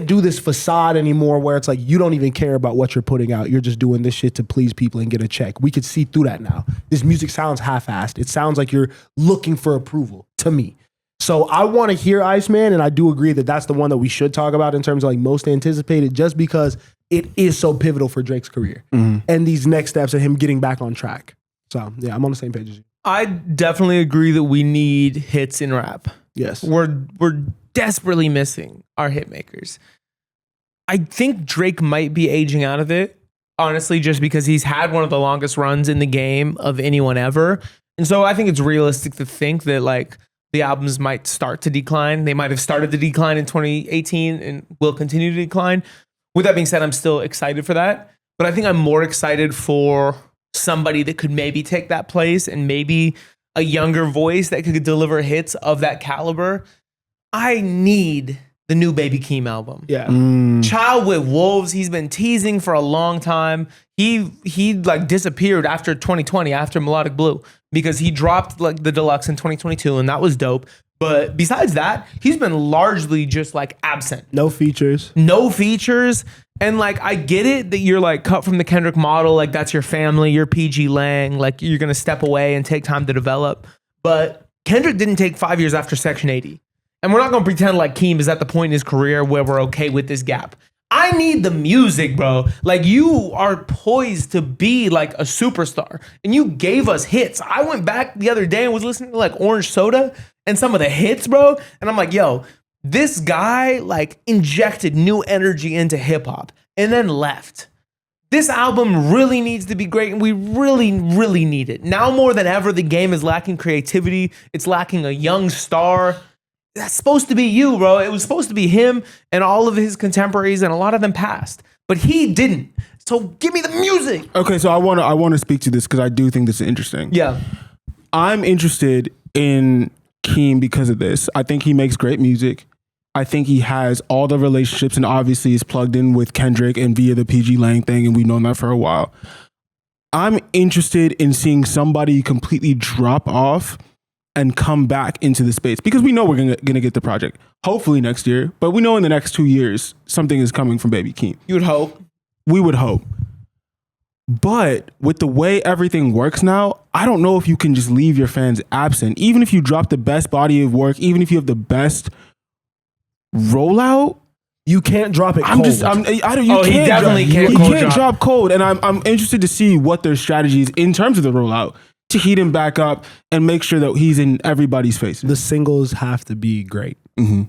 do this facade anymore where it's like you don't even care about what you're putting out. You're just doing this shit to please people and get a check. We could see through that now. This music sounds half-assed. It sounds like you're looking for approval to me. So I want to hear Iceman, and I do agree that that's the one that we should talk about in terms of like most anticipated, just because it is so pivotal for Drake's career and these next steps of him getting back on track. So yeah, I'm on the same page as you. I definitely agree that we need hits in rap. Yes. We're desperately missing our hit makers. I think Drake might be aging out of it, honestly, just because he's had one of the longest runs in the game of anyone ever. And so I think it's realistic to think that like the albums might start to decline. They might have started to decline in 2018 and will continue to decline. With that being said, I'm still excited for that. But I think I'm more excited for somebody that could maybe take that place and maybe a younger voice that could deliver hits of that caliber. I need the new Baby Keem album. Yeah. Child with Wolves, he's been teasing for a long time. He like disappeared after 2020, after Melodic Blue, because he dropped like the deluxe in 2022 and that was dope. But besides that, he's been largely just like absent. No features. And like, I get it that you're like cut from the Kendrick model. Like that's your family, you're PG Lang. Like you're going to step away and take time to develop. But Kendrick didn't take 5 years after Section 80. And we're not going to pretend like Keem is at the point in his career where we're okay with this gap. I need the music, bro. Like you are poised to be like a superstar and you gave us hits. I went back the other day and was listening to like Orange Soda and some of the hits, bro. And I'm like, yo, this guy like injected new energy into hip hop and then left. This album really needs to be great and we really, really need it. Now more than ever, the game is lacking creativity. It's lacking a young star. That's supposed to be you, bro. It was supposed to be him and all of his contemporaries, and a lot of them passed. But he didn't. So give me the music. Okay, so I want to speak to this because I do think this is interesting. Yeah. I'm interested in Keem because of this. I think he makes great music. I think he has all the relationships and obviously is plugged in with Kendrick and via the PG Lang thing, and we've known that for a while. I'm interested in seeing somebody completely drop off and come back into the space because we know we're gonna get the project hopefully next year, but we know in the next 2 years something is coming from Baby Keem. You would hope. We would hope. But with the way everything works now, I don't know if you can just leave your fans absent. Even if you drop the best body of work, even if you have the best rollout, you can't drop it cold. He definitely can't You can't drop cold. And I'm interested to see what their strategy is in terms of the rollout. to heat him back up and make sure that he's in everybody's face. The singles have to be great.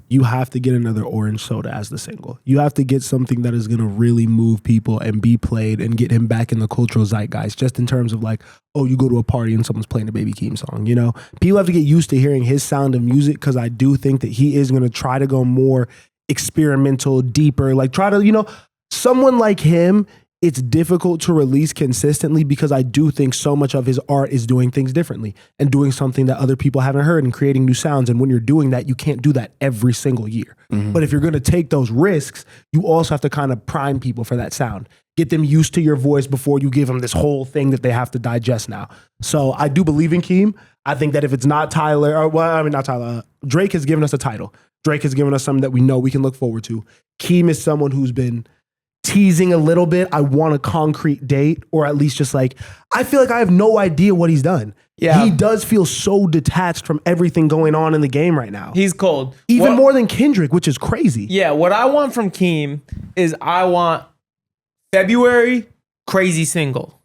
You have to get another Orange Soda as the single. You have to get something that is going to really move people and be played and get him back in the cultural zeitgeist, just in terms of like, oh, you go to a party and someone's playing a Baby Keem song. You know, people have to get used to hearing his sound of music, because I do think that he is going to try to go more experimental, deeper, like try to, you know, someone like him, it's difficult to release consistently, because I do think so much of his art is doing things differently and doing something that other people haven't heard and creating new sounds. And when you're doing that, you can't do that every single year. But if you're going to take those risks, you also have to kind of prime people for that sound. Get them used to your voice before you give them this whole thing that they have to digest now. So I do believe in Keem. I think that if it's not Tyler, or well, I mean, not Tyler, Drake has given us a title. Drake has given us something that we know we can look forward to. Keem is someone who's been teasing a little bit. I want a concrete date, or at least just like, I feel like I have no idea what he's done. Yeah. He does feel so detached from everything going on in the game right now. He's cold. Even more than Kendrick, which is crazy. Yeah, what I want from Keem is I want February, crazy single.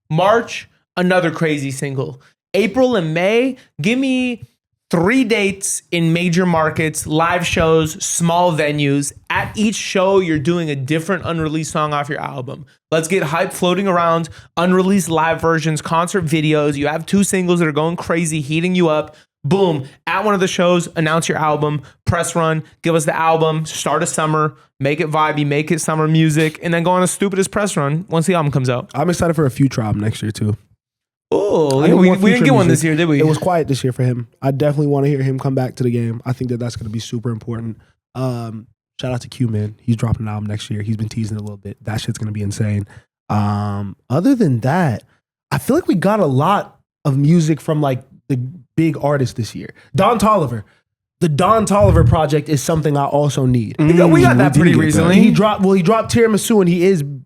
March, another crazy single. April and May, give me 3 dates in major markets, live shows, small venues. At each show, you're doing a different unreleased song off your album. Let's get hype floating around, unreleased live versions, concert videos. You have 2 singles that are going crazy, heating you up. Boom. At one of the shows, announce your album, press run, give us the album, start a summer, make it vibey, make it summer music, and then go on a stupidest press run once the album comes out. I'm excited for a Future album next year too. Oh, I we want didn't Future get one music. this year, did we? It was quiet this year for him. I definitely want to hear him come back to the game. I think that that's going to be super important. Shout out to Q, man. He's dropping an album next year. He's been teasing it a little bit. That shit's going to be insane. Other than that, I feel like we got a lot of music from like the big artists this year. Don Toliver. The Don Toliver project is something I also need. We got that pretty recently. He dropped Tiramisu, and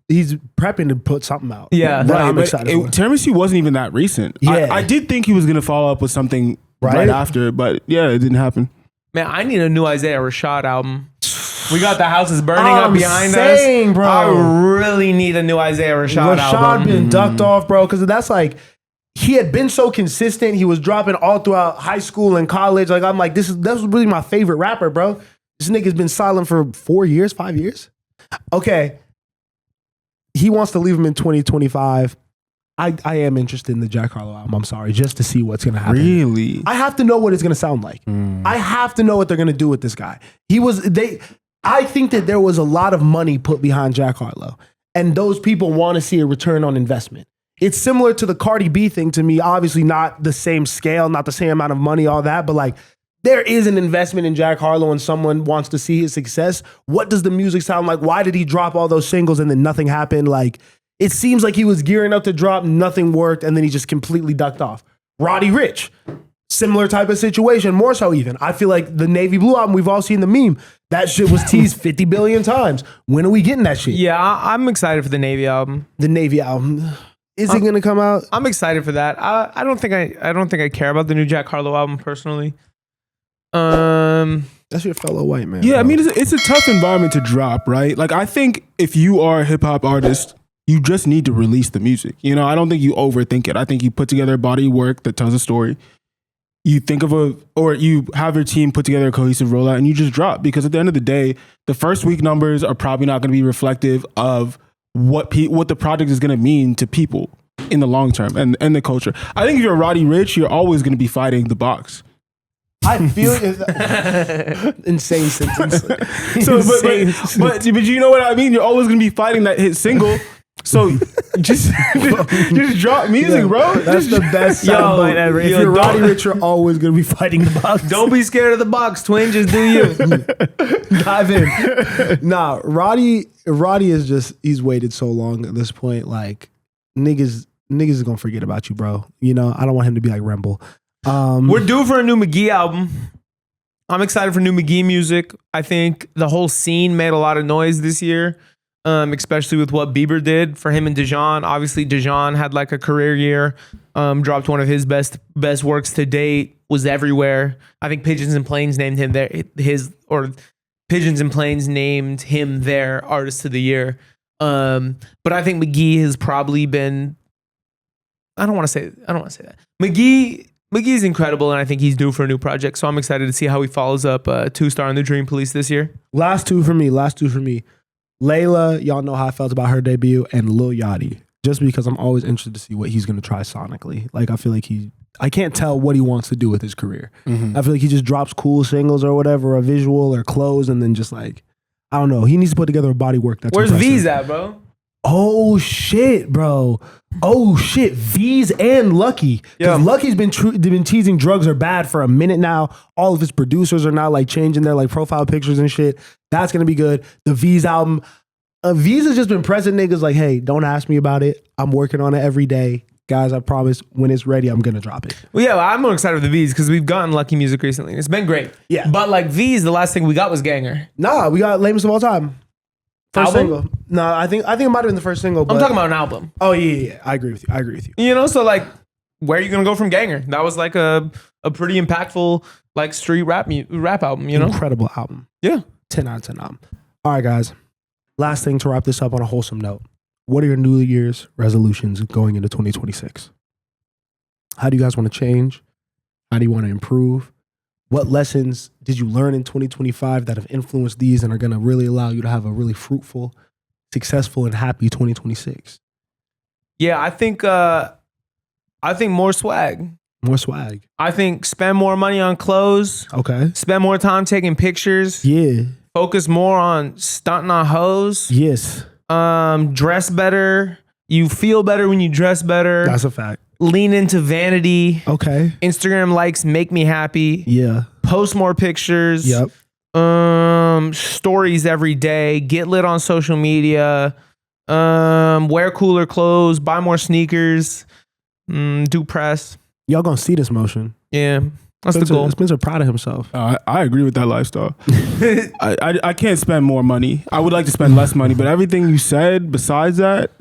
he's prepping to put something out. Yeah. that Right, I'm but excited for. Tiramisu wasn't even that recent. Yeah. I did think he was going to follow up with something right after, but yeah, it didn't happen. Man, I need a new Isaiah Rashad album. We got The House is Burning I'm up behind saying, us. bro. I really need a new Isaiah Rashad Rashad album. been ducked off, bro, because that's like, he had been so consistent. He was dropping all throughout high school and college. Like, I'm like, that was really my favorite rapper, bro. This nigga's been silent for 4 years, 5 years. Okay. He wants to leave him in 2025. I am interested in the Jack Harlow album. I'm sorry, just to see what's gonna happen. Really? I have to know what it's gonna sound like. I have to know what they're gonna do with this guy. I think that there was a lot of money put behind Jack Harlow, and those people want to see a return on investment. It's similar to the Cardi B thing to me. Obviously, not the same scale, not the same amount of money, all that, but like, there is an investment in Jack Harlow, and someone wants to see his success. What does the music sound like? Why did he drop all those singles and then nothing happened? Like, it seems like he was gearing up to drop, nothing worked, and then he just completely ducked off. Roddy Ricch, similar type of situation, more so even. I feel like the Navy Blue album, we've all seen the meme. That shit was teased 50 billion times. When are we getting that shit? Yeah, I'm excited for the Navy album. The Navy album. Is it gonna come out? I'm excited for that. I don't think I care about the new Jack Harlow album personally. That's your fellow white man. Yeah, bro. I mean, it's a tough environment to drop, right? Like, I think if you are a hip hop artist, you just need to release the music. You know, I don't think you overthink it. I think you put together a body of work that tells a story. You think of you have your team put together a cohesive rollout, and you just drop. Because at the end of the day, the first week numbers are probably not going to be reflective of what the project is going to mean to people in the long term and the culture. I think if you're Roddy Ricch, you're always going to be fighting the box. I feel insane sentence. So, but you know what I mean? You're always going to be fighting that hit single. So just drop music, bro. That's the best soundbite ever. If you're Roddy Ricch, you're always gonna be fighting the box. Don't be scared of the box, twin. Just do you. Dive in. Nah, Roddy is just, he's waited so long at this point. Like, niggas is gonna forget about you, bro. You know, I don't want him to be like Remble. We're due for a new McGee album. I'm excited for new McGee music. I think the whole scene made a lot of noise this year. Especially with what Bieber did for him and Dijon. Obviously, Dijon had like a career year. Dropped one of his best works to date. Was everywhere. I think Pigeons and Planes named him Pigeons and Planes named him their artist of the year. But I think McGee has probably been I don't want to say that. McGee's incredible, and I think he's due for a new project. So I'm excited to see how he follows up 2-star on the Dream Police this year. Last two for me. Layla, y'all know how I felt about her debut, and Lil Yachty. Just because I'm always interested to see what he's going to try sonically. Like, I feel like I can't tell what he wants to do with his career. I feel like he just drops cool singles or whatever, a visual or clothes, and then just like, I don't know. He needs to put together a body work that's Where's impressive. V's at, bro? Oh shit, bro. Oh shit. V's and Lucky. Because Lucky's been teasing drugs are bad for a minute now. All of his producers are now like changing their like profile pictures and shit. That's gonna be good. The V's album. V's has just been pressing niggas like, hey, don't ask me about it. I'm working on it every day. Guys, I promise when it's ready, I'm gonna drop it. Well, yeah, I'm more excited for the V's because we've gotten Lucky music recently. It's been great. Yeah. But like V's, the last thing we got was Ganger. Nah, we got Lamest of All Time. First Album? single. No, I think it might have been the first single. But, I'm talking about an album. Oh yeah. I agree with you. You know, so like, where are you gonna go from Ganger? That was like a pretty impactful like street rap album. You know, Incredible album. yeah. 10 out of 10 album. All right, guys. Last thing to wrap this up on a wholesome note. What are your New Year's resolutions going into 2026? How do you guys want to change? How do you want to improve? What lessons did you learn in 2025 that have influenced these and are going to really allow you to have a really fruitful, successful, and happy 2026? Yeah, I think more swag. More swag. I think spend more money on clothes. Okay. Spend more time taking pictures. Yeah. Focus more on stunting on hoes. Yes. Dress better. You feel better when you dress better. That's a fact. Lean into vanity. Okay. Instagram likes make me happy. Yeah. Post more pictures. Yep. Stories every day. Get lit on social media. Wear cooler clothes. Buy more sneakers. Do press. Y'all gonna see this motion. Yeah. That's the goal. Spencer proud of himself. I agree with that lifestyle. I can't spend more money. I would like to spend less money, but everything you said besides that,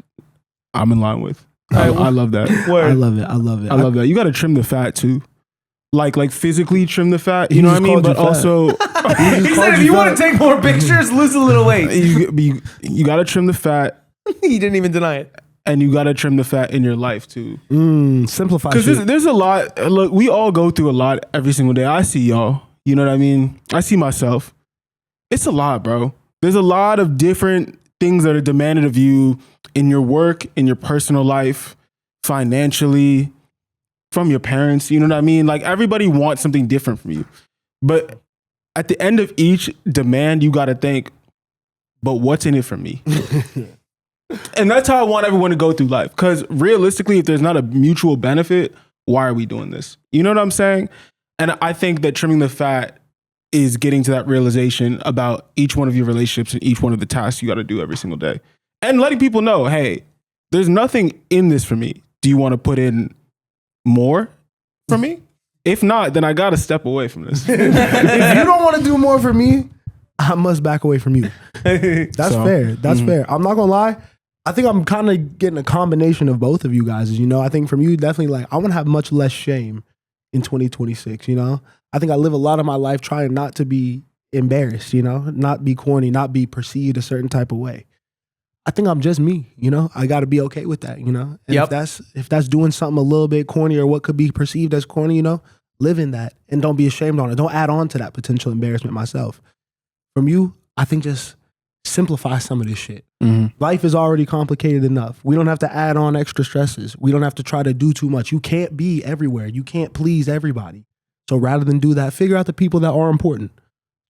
I'm in line with. I love that. I love it. I love that. You got to trim the fat too. Like physically trim the fat, you know what I mean? But also, he said if you want to take more pictures, lose a little weight. you got to trim the fat. He didn't even deny it. And you got to trim the fat in your life too. Simplify. Because there's a lot. Look, we all go through a lot every single day. I see y'all. You know what I mean? I see myself. It's a lot, bro. There's a lot of different things that are demanded of you in your work, in your personal life, financially, from your parents. You know what I mean? Like everybody wants something different from you. But at the end of each demand, you got to think, but what's in it for me? And that's how I want everyone to go through life. Because realistically, if there's not a mutual benefit, why are we doing this? You know what I'm saying? And I think that trimming the fat is getting to that realization about each one of your relationships and each one of the tasks you got to do every single day. And letting people know, hey, there's nothing in this for me. Do you want to put in more for me? If not, then I got to step away from this. If you don't want to do more for me, I must back away from you. That's fair. That's fair. I'm not going to lie. I think I'm kind of getting a combination of both of you guys. You know, I think from you, definitely like, I want to have much less shame in 2026, you know? I think I live a lot of my life trying not to be embarrassed, you know? Not be corny, not be perceived a certain type of way. I think I'm just me, you know? I got to be okay with that, you know? And if that's doing something a little bit corny or what could be perceived as corny, you know? Live in that and don't be ashamed on it. Don't add on to that potential embarrassment myself. From you, I think just simplify some of this shit. Life is already complicated enough. We don't have to add on extra stresses. We don't have to try to do too much. You can't be everywhere. You can't please everybody. So rather than do that, figure out the people that are important.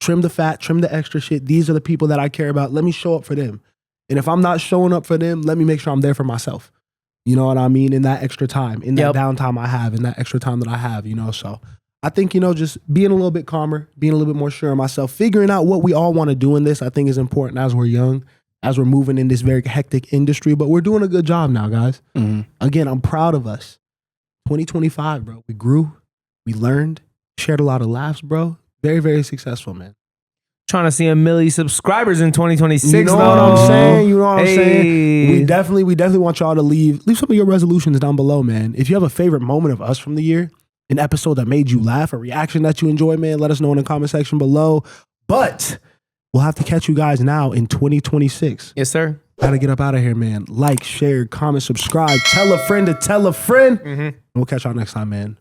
Trim the fat, trim the extra shit. These are the people that I care about. Let me show up for them. And if I'm not showing up for them, let me make sure I'm there for myself. You know what I mean? In that extra time, in that downtime I have, in that extra time that I have, you know? So I think, you know, just being a little bit calmer, being a little bit more sure of myself, figuring out what we all want to do in this, I think is important as we're young, as we're moving in this very hectic industry. But we're doing a good job now, guys. Again, I'm proud of us. 2025, bro. We grew, we learned, shared a lot of laughs, bro. Very, very successful, man. Trying to see 1 million subscribers in 2026. You know what I'm saying? You know what I'm saying? Hey. We definitely want y'all to leave some of your resolutions down below, man. If you have a favorite moment of us from the year, an episode that made you laugh, a reaction that you enjoyed, man, let us know in the comment section below. But we'll have to catch you guys now in 2026. Yes, sir. Gotta get up out of here, man. Like, share, comment, subscribe. Tell a friend to tell a friend. And we'll catch y'all next time, man.